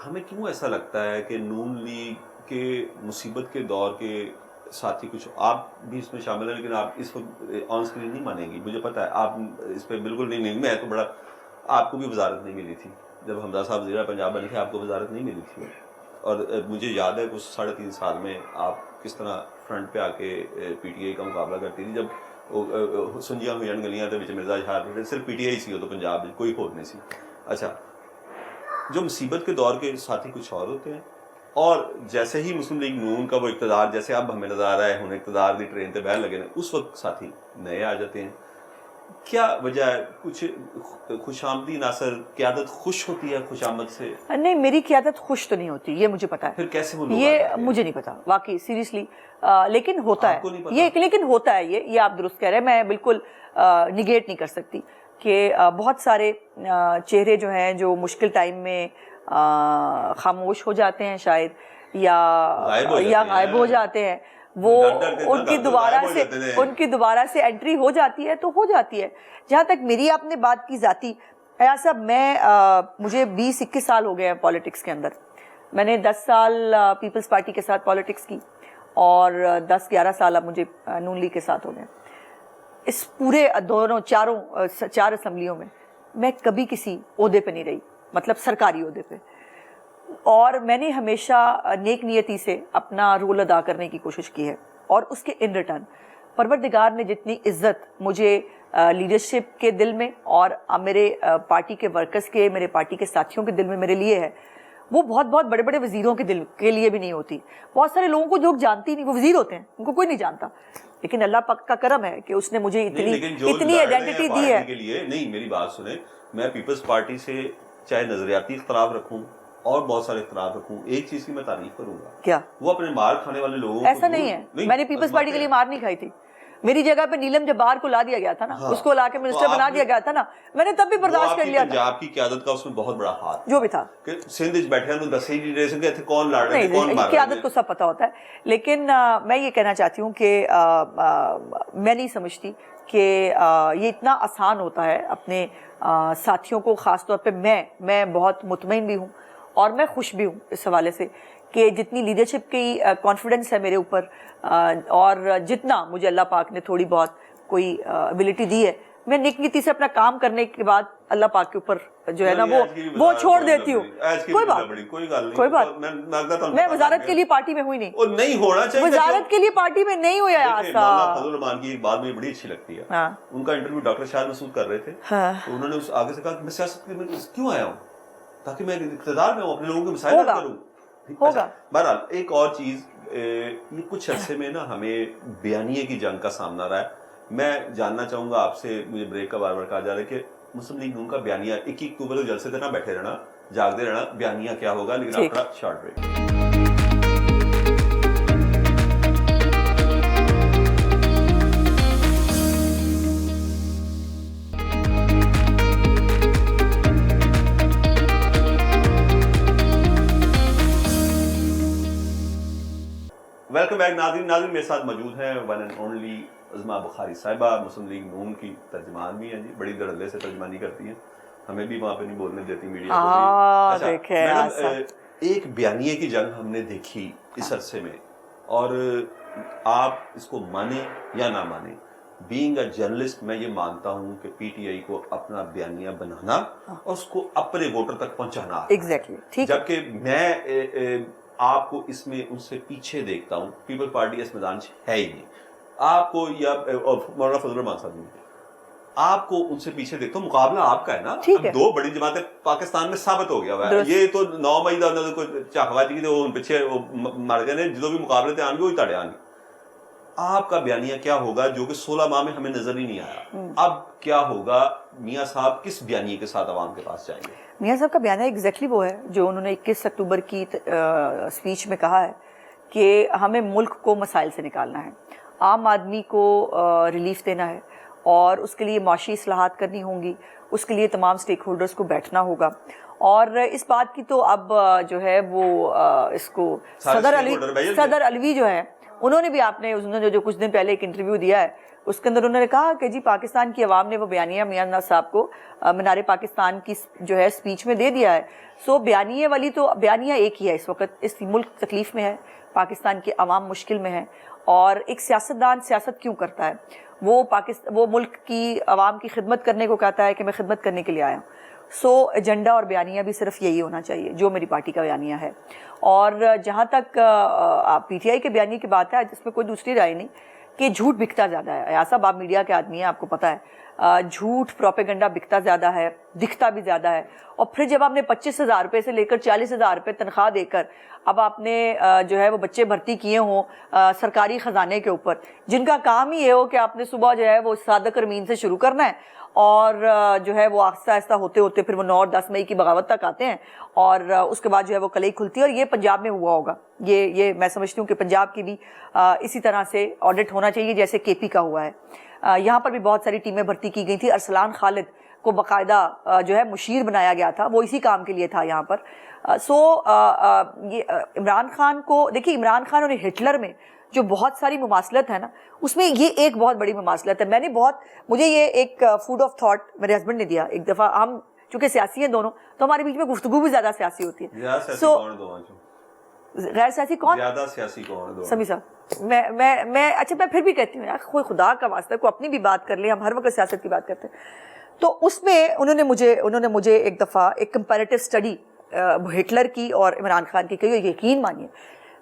Speaker 2: ہمیں کیوں ایسا لگتا ہے کہ نون لیگ کے مصیبت کے دور کے ساتھی، کچھ آپ بھی اس میں شامل ہیں لیکن آپ اس وقت آن اسکرین نہیں مانیں گی، مجھے پتہ ہے آپ اس پہ بالکل نہیں، میں تو بڑا، آپ کو بھی وزارت نہیں ملی تھی جب حمزہ صاحب وزیر پنجاب بنے تھے، آپ کو وزارت نہیں ملی تھی، اور مجھے یاد ہے اس 3.5 سال میں آپ کس طرح فرنٹ پہ آ کے پی ٹی آئی کا مقابلہ کرتی تھی. جب سنجیاں ہوئی گلیاں تو مرزا اشار صرف پی ٹی آئی سی ہو تو پنجاب میں کوئی اور نہیں سی. اچھا، جو مصیبت کے دور کے ساتھی کچھ اور ہوتے ہیں، اور جیسے ہی مسلم لیگ نون کا وہ اقتدار، جیسے اب ہمیں نظر آ رہا ہے ہن اقتدار کی ٹرین تے بہن لگے ہیں، اس وقت ساتھی نئے آ جاتے ہیں. کیا وجہ ہے؟ کچھ خوش آمدی ناصر قیادت خوش ہوتی ہے خوش آمد سے؟
Speaker 1: نہیں، میری قیادت خوش تو نہیں ہوتی، یہ مجھے پتا ہے.
Speaker 2: پھر کیسے وہ لوگ
Speaker 1: یہ مجھے نہیں پتا واقعی سیریسلی، لیکن ہوتا ہے یہ، لیکن ہوتا ہے یہ آپ درست کہہ رہے ہیں. میں بالکل نگیٹ نہیں کر سکتی کہ بہت سارے چہرے جو ہیں جو مشکل ٹائم میں خاموش ہو جاتے ہیں شاید، یا غائب ہو جاتے ہیں، وہ ان کی دوبارہ سے انٹری ہو جاتی ہے تو ہو جاتی ہے. جہاں تک میری آپ نے بات کی ذاتی، ایاز صاحب مجھے 20-21 سال ہو گئے ہیں پالیٹکس کے اندر. میں نے 10 سال پیپلز پارٹی کے ساتھ پالیٹکس کی اور 10-11 سال اب مجھے نون لیگ کے ساتھ ہو گئے. اس پورے چار اسمبلیوں میں کبھی کسی عہدے پہ نہیں رہی، مطلب سرکاری عہدے پہ، اور میں نے ہمیشہ نیک نیتی سے اپنا رول ادا کرنے کی کوشش کی ہے. اور اس کے ان ریٹرن پروردگار نے جتنی عزت مجھے لیڈرشپ کے دل میں اور میرے پارٹی کے ورکرز کے، میرے پارٹی کے ساتھیوں کے دل میں میرے لیے ہے، وہ بہت بڑے بڑے وزیروں کے دل کے لیے بھی نہیں ہوتی. بہت سارے لوگوں کو لوگ جانتی نہیں، وہ وزیر ہوتے ہیں، ان کو کوئی نہیں جانتا، لیکن اللہ پاک کا کرم ہے کہ اس نے مجھے اتنی آئیڈینٹی دی ہے.
Speaker 2: نہیں، میری بات سنیں، میں پیپلز پارٹی سے چاہے نظریاتی اختلاف رکھوں اور بہت سارے اختلاف رکھوں، ایک چیز کی میں تعریف کروں گا، کیا وہ اپنے مار کھانے والے لوگوں.
Speaker 1: ایسا نہیں ہے، میں نے پیپلز پارٹی کے لیے مار نہیں کھائی تھی. میری جگہ پہ نیلم جبار کو لا دیا گیا تھا نا، اس کو لا کے منسٹر بنا دیا گیا تھا نا، میں نے تب بھی برداشت کر لیا تھا.
Speaker 2: پنجاب کی قیادت کا اس میں بہت بڑا ہاتھ
Speaker 1: جو بھی تھا
Speaker 2: کہ سندھ وچ بیٹھے ہیں، دس ہی نہیں رہ سکتے تھے کون لڑ رہے تھے، کون مار رہے تھے.
Speaker 1: قیادت کو سب پتہ ہوتا ہے. لیکن میں یہ کہنا چاہتی ہوں کہ میں نہیں سمجھتی کہ یہ اتنا آسان ہوتا ہے اپنے ساتھیوں کو، خاص طور پہ میں بہت مطمئن بھی ہوں اور میں خوش بھی ہوں اس حوالے سے کہ جتنی لیڈرشپ کی کانفیڈنس ہے میرے اوپر، اور جتنا مجھے اللہ پاک نے تھوڑی بہت کوئی ایبلٹی دی ہے، میں نیک نیتی سے اپنا کام کرنے کے بعد اللہ پاک کے اوپر جو ہے نا وہ چھوڑ دیتی ہوں. کوئی بات میں وزارت کے لیے پارٹی میں ہوئی نہیں
Speaker 2: ہونا چاہیے،
Speaker 1: وزارت کے لیے پارٹی میں نہیں ہویا.
Speaker 2: فضل الرحمان کی ایک بات مجھے بڑی اچھی لگتی ہے، ان کا انٹرویو ڈاکٹر شاہد مسعود کر رہے تھے، تو انہوں نے اس آگے سے کہا کہ میں سیاست میں کیوں آیا ہوں، تاکہ میں اقتدار میں ہوں، اپنے لوگوں کے مسائل حل کروں. بہرحال ایک اور چیز، یہ کچھ عرصے میں نا ہمیں بیانیے کی جنگ کا سامنا رہا ہے. میں جاننا چاہوں گا آپ سے، مجھے بریک کا بار بار کہا جا رہا ہے کہ مسلم لیگ نون کا بیانیہ 21 اکتوبر کو جلسے تھے نہ بیٹھے رہنا، جاگتے رہنا، بیانیہ کیا ہوگا، لیکن آپ کا شارٹ بریک. ویلکم بیک ناظرین میرے ساتھ موجود ہیں ون اینڈ اونلی عظمیٰ بخاری صاحبہ، مسلم لیگ نون کی ترجمان بھی ہیں جی، بڑی دھڑلے سے ترجمانی کرتی ہیں، ہمیں بھی وہاں پہ نہیں بولنے دیتی میڈیا کو. میڈم، ایک بیانیے کی جنگ ہم نے دیکھی اس عرصے میں، اور آپ اس کو مانیں یا نہ مانیں، بینگ اے جرنلسٹ میں یہ مانتا ہوں کہ پی ٹی آئی کو اپنا بیانیہ بنانا اور اس کو اپنے ووٹر تک پہنچانا، جبکہ میں آپ کو اس میں ان سے پیچھے دیکھتا ہوں. پیپل پارٹی اس میدان ہے ہی نہیں آپ کو، یا مولانا فضل الرحمان صاحب نے، آپ کو ان سے پیچھے دیکھتا ہوں. مقابلہ آپ کا ہے نا، دو بڑی جماعتیں پاکستان میں ثابت ہو گیا ہوا ہے. یہ تو 9 مئی کا چاخواجی کی پیچھے مر گئے، جو بھی مقابلے تھے آن گے وہی تاڑے آن گے. آپ کا بیانیہ کیا ہوگا جو کہ 16 ماہ میں ہمیں نظر ہی نہیں آیا؟ اب کیا ہوگا؟ میاں صاحب کس بیانیے کے ساتھ عوام کے پاس جائیں گے؟
Speaker 1: میاں صاحب کا بیانیہ ایگزیکٹلی وہ ہے جو انہوں نے 21 اکتوبر کی اسپیچ میں کہا ہے کہ ہمیں ملک کو مسائل سے نکالنا ہے، عام آدمی کو ریلیف دینا ہے، اور اس کے لیے معاشی اصلاحات کرنی ہوں گی، اس کے لیے تمام سٹیک ہولڈرز کو بیٹھنا ہوگا. اور اس بات کی تو اب جو ہے وہ اس کو صدر علوی جو ہے انہوں نے بھی انہوں نے جو کچھ دن پہلے ایک انٹرویو دیا ہے اس کے اندر انہوں نے کہا کہ جی پاکستان کی عوام نے وہ بیانیہ میاں نواز صاحب کو مینار پاکستان کی جو ہے اسپیچ میں دے دیا ہے. سو بیانیے والی تو بیانیہ ایک ہی ہے اس وقت. اس ملک تکلیف میں ہے، پاکستان کی عوام مشکل میں ہے، اور ایک سیاستدان سیاست کیوں کرتا ہے؟ وہ ملک کی عوام کی خدمت کرنے کو کہتا ہے کہ میں خدمت کرنے کے لیے آیا ہوں. سو ایجنڈا اور بیانیہ بھی صرف یہی ہونا چاہیے جو میری پارٹی کا بیانیہ ہے. اور جہاں تک پی ٹی آئی کے بیانیے کی بات ہے جس میں کوئی دوسری رائے نہیں کہ جھوٹ بکتا زیادہ ہے. ایسا آپ میڈیا کے آدمی ہیں، آپ کو پتہ ہے جھوٹ پروپیگنڈا بکتا زیادہ ہے، دکھتا بھی زیادہ ہے. اور پھر جب آپ نے 25,000 روپے سے لے کر 40,000 روپے تنخواہ دے کر اب آپ نے جو ہے وہ بچے بھرتی کیے ہوں سرکاری خزانے کے اوپر، جن کا کام ہی یہ ہو کہ آپ نے صبح جو ہے وہ صادق رمین سے شروع کرنا ہے اور جو ہے وہ آہستہ آہستہ ہوتے ہوتے پھر وہ 9 اور 10 مئی کی بغاوت تک آتے ہیں، اور اس کے بعد جو ہے وہ کلئی کھلتی ہے. اور یہ پنجاب میں ہوا ہوگا، یہ میں سمجھتی ہوں کہ پنجاب کی بھی اسی طرح سے آڈٹ ہونا چاہیے جیسے کے پی کا ہوا ہے. یہاں پر بھی بہت ساری ٹیمیں بھرتی کی گئی تھی. ارسلان خالد کو باقاعدہ جو ہے مشیر بنایا گیا تھا، وہ اسی کام کے لیے تھا یہاں پر. سو یہ عمران خان کو دیکھیے، عمران خان اور ہٹلر میں جو بہت ساری مماثلت ہے نا، اس میں یہ ایک بہت بڑی مماثلت ہے. مجھے یہ ایک فوڈ آف تھاٹ میرے ہسبینڈ نے دیا. ایک دفعہ ہم چونکہ سیاسی ہیں دونوں تو ہمارے بیچ میں گفتگو بھی زیادہ سیاسی ہوتی ہے. سو غیر سیاسی کون؟ زیادہ سیاسی کون؟ سمی صاحب میں اچھا میں پھر بھی کہتی ہوں یار کوئی خدا کا واسطہ کوئی اپنی بھی بات کر لیں، ہم ہر وقت سیاست کی بات کرتے ہیں. تو اس میں انہوں نے مجھے ایک دفعہ ایک کمپیریٹیو اسٹڈی ہٹلر کی اور عمران خان کی کہی. یقین مانیے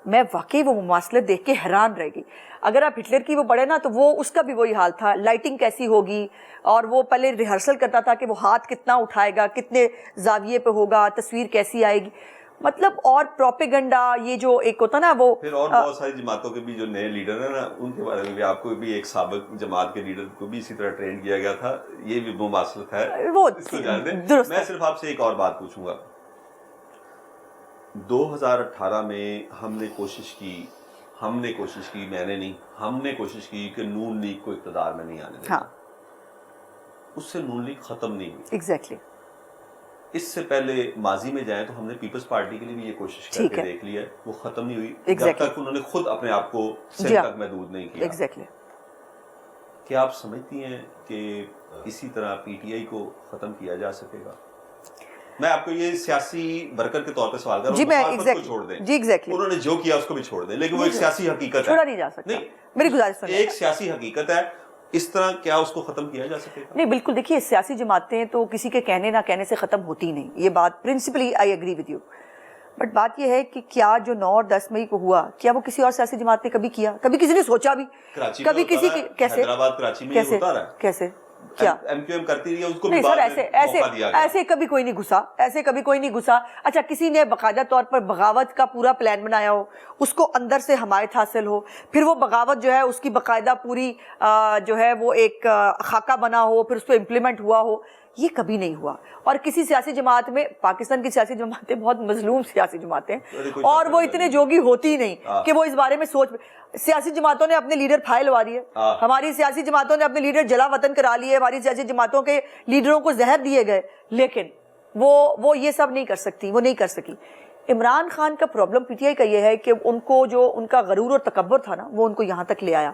Speaker 1: میں واقعی وہ مماثلت دیکھ کے حیران رہ گئی. اگر آپ ہٹلر کی وہ پڑھیں نا تو وہ اس کا بھی وہی حال تھا، لائٹنگ کیسی ہوگی، اور وہ پہلے ریہرسل کرتا تھا کہ وہ ہاتھ کتنا اٹھائے گا، کتنے زاویے پہ ہوگا، تصویر کیسی آئے گی، مطلب. اور پروپیگنڈا یہ جو ایک ہوتا نا وہ
Speaker 2: پھر اور بہت ساری جماعتوں کے بھی جو نئے لیڈر ہیں نا ان کے بارے میں بھی آپ کو بھی ایک سابق جماعت کے لیڈر کو بھی اسی طرح ٹرین کیا گیا تھا. یہ بھی مماثلت ہے،
Speaker 1: وہ
Speaker 2: اس کو جان دیں. میں صرف آپ سے ایک اور بات پوچھوں گا. 2018 میں ہم نے کوشش کی میں نے نہیں، ہم نے کوشش کی کہ نون لیگ کو اقتدار میں نہیں آنے دینا. اس سے نون لیگ ختم نہیں ہوئی.
Speaker 1: ایگزیکٹلی.
Speaker 2: اس سے پہلے ماضی میں جائیں تو ہم نے پیپلز پارٹی کے لیے بھی یہ کوشش کر کے دیکھ لی ہے، وہ ختم نہیں ہوئی جب تک انہوں نے خود اپنے آپ کو سندھ تک محدود نہیں کیا.
Speaker 1: ایگزیکٹلی.
Speaker 2: کیا آپ سمجھتی ہیں کہ اسی طرح پی ٹی آئی کو ختم کیا جا سکے گا؟ میں آپ کو یہ سیاسی برکر کے طور پہ سوال کر رہا ہوں، مخالفت کو چھوڑ دیں، انہوں نے جو کیا اس کو بھی چھوڑ دیں، لیکن وہ ایک سیاسی حقیقت ہے،
Speaker 1: چھوڑا نہیں جا سکتا. میری گزارش سنیں،
Speaker 2: ایک سیاسی حقیقت ہے، اس طرح کیا اس کو ختم کیا جا سکے گا؟
Speaker 1: نہیں بالکل. دیکھیے سیاسی جماعتیں تو کسی کے کہنے نہ کہنے سے ختم ہوتی نہیں، یہ بات principally I agree with you. But بات یہ ہے کہ کیا جو 9 اور 10 مئی کو ہوا کیا وہ کسی اور سیاسی جماعت نے کبھی کیا؟ کبھی کسی نے سوچا بھی؟ کبھی کسی کی کیسے؟
Speaker 2: حیدرآباد کراچی میں یہ ہوتا رہا ہے.
Speaker 1: کیسے؟ کیا
Speaker 2: ایم کیو ایم کرتی رہی ہے، اس کو
Speaker 1: نہیں سر، ایسے کبھی کوئی نہیں گھسا، ایسے کبھی کوئی نہیں گھسا. اچھا کسی نے باقاعدہ طور پر بغاوت کا پورا پلان بنایا ہو، اس کو اندر سے حمایت حاصل ہو، پھر وہ بغاوت جو ہے اس کی باقاعدہ پوری جو ہے وہ ایک خاکہ بنا ہو، پھر اس پہ امپلیمنٹ ہوا ہو، یہ کبھی نہیں ہوا. اور کسی سیاسی جماعت میں، پاکستان کی سیاسی جماعتیں بہت مظلوم سیاسی جماعتیں اور وہ اتنے جوگی ہوتی نہیں کہ وہ اس بارے میں سوچ. سیاسی جماعتوں نے اپنے لیڈر پھائے لوا دیے، ہماری سیاسی جماعتوں نے اپنے لیڈر جلا وطن کرا لیے، ہماری سیاسی جماعتوں کے لیڈروں کو زہر دیے گئے، لیکن وہ یہ سب نہیں کر سکتی، وہ نہیں کر سکی. عمران خان کا پرابلم پی ٹی آئی کا یہ ہے کہ ان کو جو ان کا غرور اور تکبر تھا نا وہ ان کو یہاں تک لے آیا.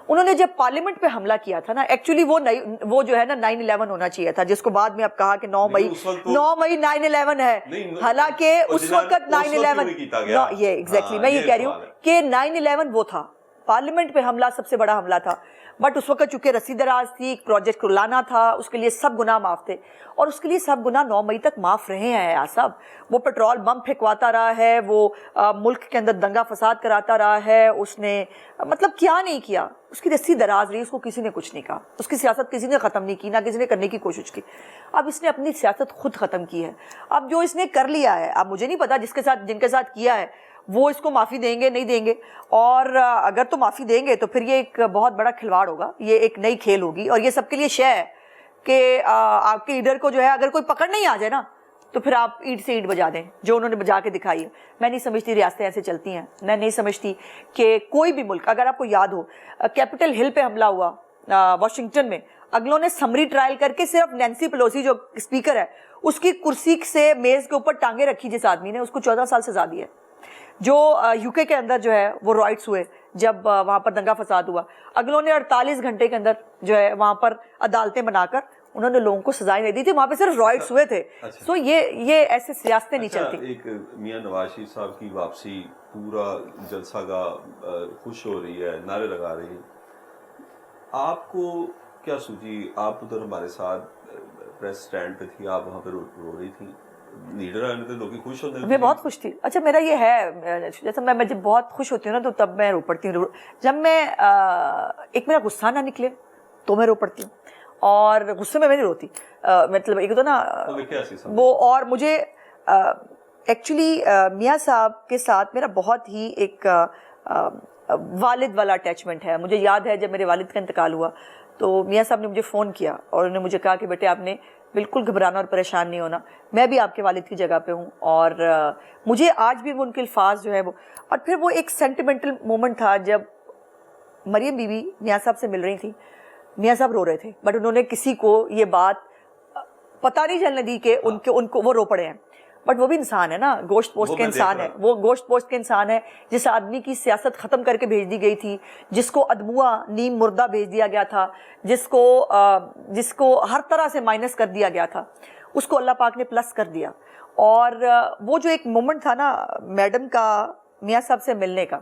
Speaker 1: انہوں نے جب پارلیمنٹ پہ حملہ کیا تھا نا، ایکچولی وہ جو ہے نا 9/11 ہونا چاہیے تھا، جس کو بعد میں اب کہا کہ 9 مئی 9/11 ہے، حالانکہ اس وقت 9/11 یہ ایگزیکٹلی میں یہ کہہ رہی ہوں کہ 9/11 وہ تھا، پارلیمنٹ پہ حملہ سب سے بڑا حملہ تھا. بٹ اس وقت چونکہ رسی دراز تھی، ایک پروجیکٹ کو لانا تھا، اس کے لیے سب گناہ معاف تھے، اور اس کے لیے سب گناہ 9 مئی تک معاف رہے ہیں. یار صاحب وہ پیٹرول بم پھینکواتا رہا ہے، وہ ملک کے اندر دنگا فساد کراتا رہا ہے، اس نے مطلب کیا نہیں کیا، اس کی رسی دراز رہی، اس کو کسی نے کچھ نہیں کہا، اس کی سیاست کسی نے ختم نہیں کی، نہ کسی نے کرنے کی کوشش کی. اب اس نے اپنی سیاست خود ختم کی ہے. اب جو اس نے کر لیا ہے، اب مجھے نہیں پتا جن کے ساتھ کیا ہے وہ اس کو معافی دیں گے نہیں دیں گے, اور اگر تو معافی دیں گے تو پھر یہ ایک بہت بڑا کھلواڑ ہوگا, یہ ایک نئی کھیل ہوگی, اور یہ سب کے لیے شے ہے کہ آپ کے لیڈر کو جو ہے اگر کوئی پکڑ نہیں آ جائے نا تو پھر آپ اینٹ سے اینٹ بجا دیں, جو انہوں نے بجا کے دکھائی ہے. میں نہیں سمجھتی ریاستیں ایسے چلتی ہیں, میں نہیں سمجھتی کہ کوئی بھی ملک, اگر آپ کو یاد ہو کیپٹل ہل پہ حملہ ہوا واشنگٹن میں, اگلوں نے سمری ٹرائل کر کے صرف نینسی پیلوسی جو اسپیکر ہے اس کی کرسی سے میز کے اوپر ٹانگیں رکھی جس آدمی نے, اس کو 14 سال سزا دی ہے. جو یو کے اندر جو ہے وہ رائٹس ہوئے جب وہاں پر دنگا فساد ہوا, اگلوں نے 48 گھنٹے کے اندر جو ہے وہاں پر عدالتیں بنا کر انہوں نے لوگوں کو سزائیں دے دی تھی, وہاں پہ صرف رائٹس ہوئے تھے. سو یہ ایسے سیاستیں نہیں چلتی.
Speaker 2: ایک میاں نواز شریف صاحب کی واپسی, پورا جلسہ گاہ خوش ہو رہی ہے, نعرے لگا رہی ہے, آپ کو کیا سوچی؟ آپ ادھر ہمارے ساتھ پریس سٹینڈ پہ تھی, آپ وہاں پہ رو رہی تھی, لیڈر آنے تھے, لوگ خوش ہوتے ہیں.
Speaker 1: میں بہت خوش تھی. اچھا میرا یہ ہے جیسا میں جب بہت خوش ہوتی ہوں نا تو تب میں رو پڑتی ہوں. جب میں ایک میرا غصہ نہ نکلے تو میں رو پڑتی ہوں, اور غصے میں نہیں روتی, مطلب ایک تو نا وہ. اور مجھے ایکچولی میاں صاحب کے ساتھ میرا بہت ہی ایک والد والا اٹیچمنٹ ہے. مجھے یاد ہے جب میرے والد کا انتقال ہوا تو میاں صاحب نے مجھے فون کیا اور انہوں نے مجھے کہا کہ بیٹے آپ نے بالکل گھبرانا اور پریشان نہیں ہونا, میں بھی آپ کے والد کی جگہ پہ ہوں. اور مجھے آج بھی وہ ان کے الفاظ جو ہے وہ, اور پھر وہ ایک سینٹیمنٹل مومنٹ تھا جب مریم بی بی میاں صاحب سے مل رہی تھی, میاں صاحب رو رہے تھے بٹ انہوں نے کسی کو یہ بات پتہ نہیں چلنے دی کہ ان کو وہ رو پڑے ہیں. بٹ وہ بھی انسان ہے نا, گوشت پوشت کے انسان ہے, وہ گوشت پوشت کے انسان ہے. جس آدمی کی سیاست ختم کر کے بھیج دی گئی تھی, جس کو ادموا نیم مردہ بھیج دیا گیا تھا, جس کو ہر طرح سے مائنس کر دیا گیا تھا, اس کو اللہ پاک نے پلس کر دیا. اور وہ جو ایک مومنٹ تھا نا میڈم کا میاں صاحب سے ملنے کا,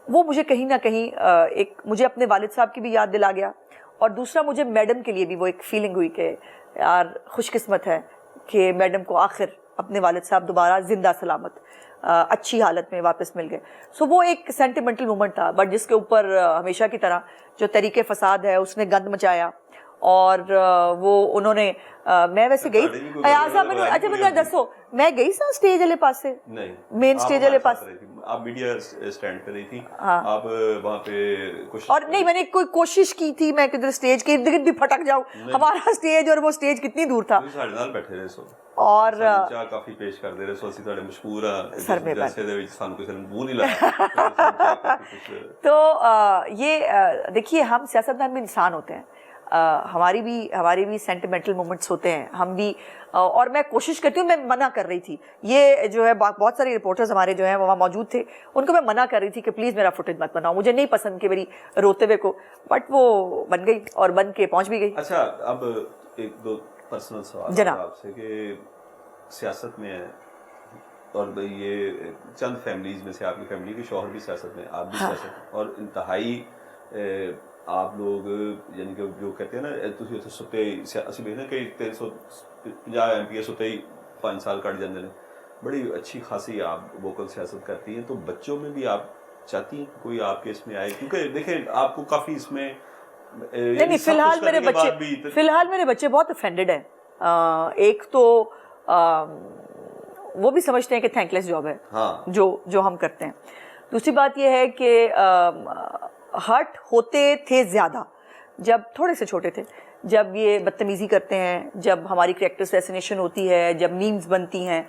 Speaker 1: وہ مجھے کہیں نہ کہیں ایک مجھے اپنے والد صاحب کی بھی یاد دلا گیا, اور دوسرا مجھے میڈم کے لیے بھی وہ ایک فیلنگ ہوئی کہ یار خوش قسمت ہے کہ میڈم کو آخر اپنے والد صاحب دوبارہ زندہ سلامت اچھی حالت میں واپس مل گئے. سو وہ ایک سینٹیمنٹل مومنٹ تھا, بٹ جس کے اوپر ہمیشہ کی طرح جو تحریک فساد ہے اس نے گند مچایا. اور وہ انہوں نے میں ویسے گئی ایاز صاحب, اچھا مجھے دسو میں گئی سا اسٹیج والے پاس سے, مین اسٹیج والے پاس,
Speaker 2: آپ میڈیا اسٹینڈ پہ رہی تھی, آپ وہاں پہ کچھ
Speaker 1: اور نہیں میں نے کوئی کوشش کی تھی میں کدھر اسٹیج کے ارد گرد بھی پھٹک جاؤں, ہمارا اسٹیج اور وہ اسٹیج کتنی دور تھا,
Speaker 2: ساڈے نال بیٹھے رہے سو
Speaker 1: اور
Speaker 2: کافی پیش کر دے رہے سو, اسی تھوڑے مشہور جلسے دے وچ سانوں کسی نے منہ نہیں لایا.
Speaker 1: تو یہ دیکھیے ہم سیاستدان بھی انسان ہوتے ہیں, ہماری بھی سینٹیمنٹل مومنٹس ہوتے ہیں, ہم بھی, اور میں کوشش کرتی ہوں, میں منع کر رہی تھی, یہ جو ہے بہت سارے رپورٹرز ہمارے جو ہیں وہاں موجود تھے, ان کو میں منع کر رہی تھی کہ پلیز میرا فوٹیج مت بناؤ, مجھے نہیں پسند کہ میری روتے ہوئے کو, بٹ وہ بن گئی اور بن کے پہنچ بھی گئی.
Speaker 2: اچھا اب ایک دو پرسنل سوال آپ سے کہ سیاست میں ہے, اور یہ چند فیملیز میں سے آپ کی فیملی کے شوہر بھی سیاست میں, آپ بھی سیاست, اور انتہائی آپ لوگ یعنی کہ جو کہتے ہیں نا تسی اتنے ستے اسی بھی نا کہ 350 MP ستے ہی 5 سال کٹ جاندے نے, بڑی اچھی خاصی آپ ووکل سیاست کرتی ہیں, تو بچوں میں بھی آپ چاہتی ہیں کہ کوئی آپ کے اس میں آئے؟ کیونکہ دیکھیں آپ کو کافی اس میں
Speaker 1: نہیں, فی الحال میرے بچے بہت افینڈڈ ہیں. ایک تو وہ بھی سمجھتے ہیں کہ تھینک لیس جاب ہے جو ہم کرتے ہیں. دوسری بات یہ ہے کہ ہرٹ ہوتے تھے زیادہ جب تھوڑے سے چھوٹے تھے, جب یہ بدتمیزی کرتے ہیں, جب ہماری کریکٹر اسیسینیشن ہوتی ہے, جب میمز بنتی ہیں,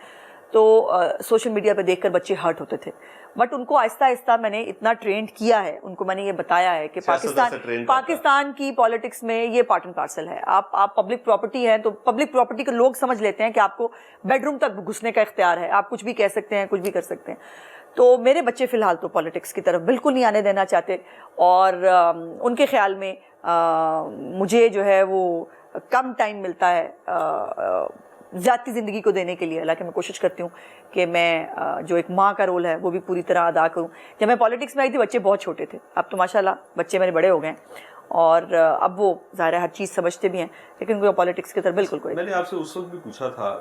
Speaker 1: تو سوشل میڈیا پہ دیکھ کر بچے ہرٹ ہوتے تھے. بٹ ان کو آہستہ آہستہ میں نے اتنا ٹرینڈ کیا ہے, ان کو میں نے یہ بتایا ہے کہ پاکستان کی پالیٹکس میں یہ پارٹ اینڈ پارسل ہے. آپ پبلک پراپرٹی ہیں تو پبلک پراپرٹی کے لوگ سمجھ لیتے ہیں کہ آپ کو بیڈ روم تک گھسنے کا اختیار ہے, آپ کچھ بھی کہہ سکتے ہیں, کچھ بھی کر سکتے ہیں. تو میرے بچے فی الحال تو پالیٹکس کی طرف بالکل نہیں آنے دینا چاہتے, اور ان کے خیال میں مجھے جو ہے وہ کم ٹائم ملتا ہے ذاتی زندگی کو دینے کے لیے. حالانکہ میں کوشش کرتی ہوں کہ میں جو ایک ماں کا رول ہے وہ بھی پوری طرح ادا کروں. جب میں پالیٹکس میں آئی تھی بچے بہت چھوٹے تھے, اب تو ماشاءاللہ بچے میرے بڑے ہو گئے ہیں, اور اب وہ ظاہر ہے ہر چیز سمجھتے بھی ہیں, لیکن ان کو پالیٹکس کی طرف بالکل کوئی.
Speaker 2: میں نے آپ سے اس وقت بھی پوچھا تھا,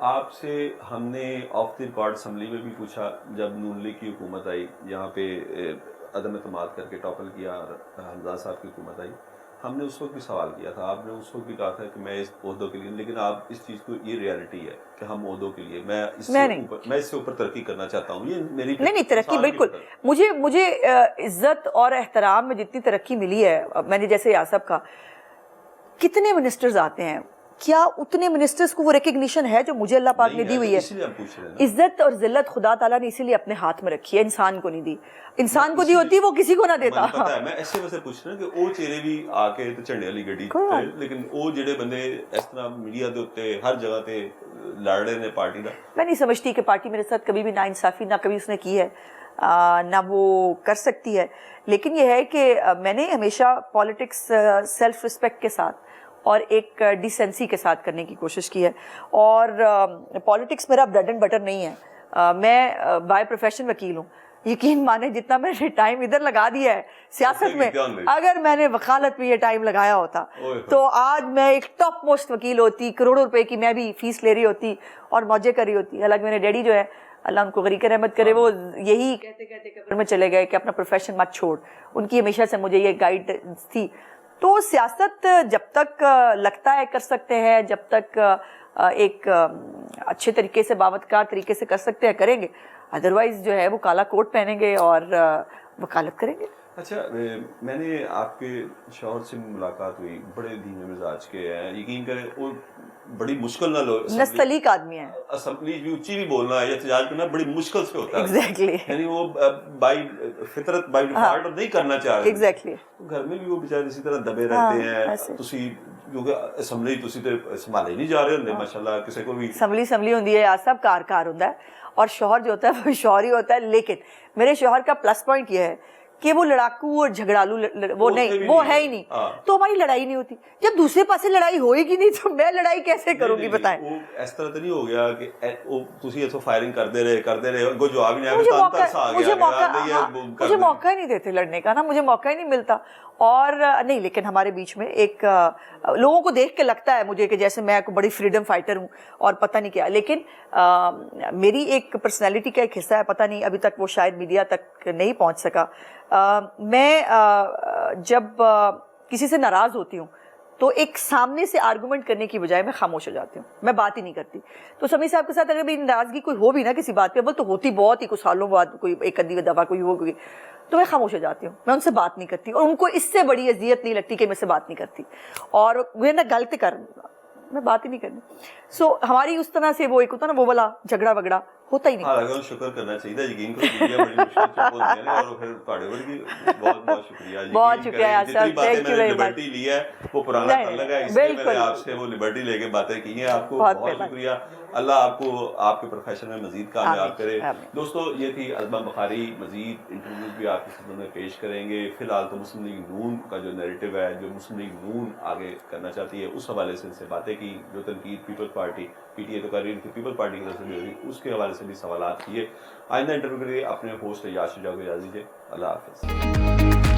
Speaker 2: آپ سے ہم نے آف دی ریکارڈ اسمبلی میں بھی پوچھا جب نون لیگ کی حکومت آئی, یہاں پہ عدم اعتماد کر کے ٹاپل کیا, حمزہ صاحب کی حکومت آئی, ہم نے اس وقت بھی سوال کیا تھا, آپ نے اس وقت بھی کہا تھا کہ میں اس عہدوں کے لیے, لیکن آپ اس چیز کو, یہ ریالٹی ہے کہ ہم عہدوں کے لیے, میں اس سے اوپر ترقی کرنا چاہتا ہوں, یہ میری
Speaker 1: نہیں ترقی بالکل, مجھے عزت اور احترام میں جتنی ترقی ملی ہے, میں نے جیسے یاسب کہا, کتنے منسٹرز آتے ہیں, کیا اتنے منسٹرز کو وہ ریکگنیشن ہے جو مجھے اللہ پاک نے دی ہوئی ہے؟ عزت اور ذلت خدا تعالیٰ نے اسی لیے اپنے ہاتھ میں رکھی ہے, انسان کو نہیں دی. انسان کو دی ہوتی وہ کسی کو نہ دیتا.
Speaker 2: پتہ ہے, میں ایسے ویسے پوچھ رہا کہ وہ چہرے بھی آ کے تے جھنڈے والی گڈی, لیکن وہ جڑے بندے اس طرح میڈیا دے اوتے ہر جگہ تے لڑ رہے نے پارٹی دا,
Speaker 1: میں نہیں سمجھتی کہ پارٹی میرے ساتھ کبھی بھی نا انصافی نہ کبھی اس نے کی ہے, نہ وہ کر سکتی ہے. لیکن یہ ہے کہ میں نے ہمیشہ پالیٹکس سیلف رسپیکٹ کے ساتھ اور ایک ڈیسنسی کے ساتھ کرنے کی کوشش کی ہے, اور پالیٹکس میرا بریڈ اینڈ بٹر نہیں ہے. میں بائی پروفیشن وکیل ہوں, یقین مانے جتنا میں نے ٹائم ادھر لگا دیا ہے سیاست میں, اگر میں نے وکالت میں یہ ٹائم لگایا ہوتا تو آج میں ایک ٹاپ موسٹ وکیل ہوتی, کروڑوں روپے کی میں بھی فیس لے رہی ہوتی اور موجے کر رہی ہوتی. حالانکہ میرے ڈیڈی جو ہے, اللہ ان کو غریق رحمت کرے, وہ یہی کہتے کہتے قبر میں چلے گئے کہ اپنا پروفیشن مت چھوڑ. ان کی ہمیشہ سے مجھے یہ گائیڈنس تھی. تو سیاست جب تک لگتا ہے کر سکتے ہیں, جب تک ایک اچھے طریقے سے باوقار طریقے سے کر سکتے ہیں کریں گے, ادروائز جو ہے وہ کالا کوٹ پہنیں گے اور وکالت کریں گے.
Speaker 2: اچھا, میں نے آپ کے شوہر سے ملاقات ہوئی, بڑے دھیمے مزاج کے ہیں, یقین کریں وہ بڑی مشکل نہ لو,
Speaker 1: نستعلیق آدمی ہے,
Speaker 2: اسمبلی بھی اونچی بھی بولنا ہے, احتجاج کرنا بڑی مشکل سے ہوتا ہے.
Speaker 1: ایگزیکٹلی,
Speaker 2: یعنی وہ بائی فطرت بائی ڈیفالٹ نہیں کرنا چاہ رہے.
Speaker 1: ایگزیکٹلی,
Speaker 2: گھر میں بھی وہ بیچارے اسی طرح دبے رہتے ہیں. تسی کیونکہ اسمبلی تسی تے سنبھالے نہیں جا رہے ہوندے ماشاءاللہ, کسی کو بھی
Speaker 1: اسمبلی ہوندی ہے, سب کار ہوتا ہے, اور شوہر جو ہوتا ہے وہ شوہر ہی ہوتا ہے. لیکن میرے شوہر کا پلس پوائنٹ یہ ہے کہ وہ لڑاکو اور جھگڑالو وہ نہیں, وہ ہے ہی نہیں, تو ہماری لڑائی نہیں ہوتی. جب دوسرے پاس سے لڑائی ہوئے گی نہیں تو میں لڑائی کیسے کروں گی بتائیں.
Speaker 2: وہ اس طرح تو نہیں ہو گیا کہ تسی ایسو فائرنگ کرتے رہے کوئی جواب ہی نہیں آیا,
Speaker 1: مجھے موقع ہی نہیں دیتے لڑنے کا نا, مجھے موقع ہی نہیں ملتا. اور نہیں, لیکن ہمارے بیچ میں ایک لوگوں کو دیکھ کے لگتا ہے مجھے کہ جیسے میں کوئی بڑی فریڈم فائٹر ہوں اور پتہ نہیں کیا, لیکن میری ایک پرسنالٹی کا ایک حصہ ہے, پتہ نہیں ابھی تک وہ شاید میڈیا تک نہیں پہنچ سکا. میں جب کسی سے ناراض ہوتی ہوں تو ایک سامنے سے آرگومنٹ کرنے کی بجائے میں خاموش ہو جاتی ہوں, میں بات ہی نہیں کرتی. تو سمیع صاحب کے ساتھ اگر میری ناراضگی کوئی ہو بھی نا کسی بات پہ, وہ تو ہوتی بہت ہی کچھ سالوں بعد, کوئی ایک ادھی دفعہ کوئی ہو گئی, تو میں خاموش ہو جاتی ہوں, میں ان سے بات نہیں کرتی, اور ان کو اس سے بڑی اذیت نہیں لگتی کہ میں سے بات نہیں کرتی, اور وہ نا غلط کر, میں بات ہی نہیں کرنی. سو ہماری اس طرح سے وہ ایک ہوتا نا وہ والا جھگڑا وگڑا ہوتا ہی نہیں.
Speaker 2: ہاں, شکر کرنا چاہیے, یقین کرو میڈیا بڑی مشکل چپ ہوتی ہے, اور پھر تواڈے ورگی بہت بہت شکریہ,
Speaker 1: بہت شکریہ
Speaker 2: جتنی باتیں میں نے لبرٹی لی ہے وہ پرانا تعلق ہے, اس لیے میں نے آپ سے وہ لبرٹی لے کے باتیں کی ہیں. آپ کو بہت شکریہ, اللہ آپ کو آپ کے پروفیشن میں مزید کامیاب کرے. دوستو, یہ تھی ازمہ بخاری, مزید انٹرویوز بھی آپ کی خدمت میں پیش کریں گے. فی الحال تو مسلم لیگ نون کا جو نیریٹو ہے, جو مسلم لیگ نون آگے کرنا چاہتی ہے, اس حوالے سے ان سے باتیں کی. جو تنقید Peoples Party P T A تو کر رہی تھی, پیپل پارٹی کی طرف سے بھی ہوئی, اس کے حوالے سے بھی سوالات کیے. آئندہ انٹرویو کے لیے اپنے ہوسٹ یاس شجاع کو اجازت دیجیے. اللہ حافظ.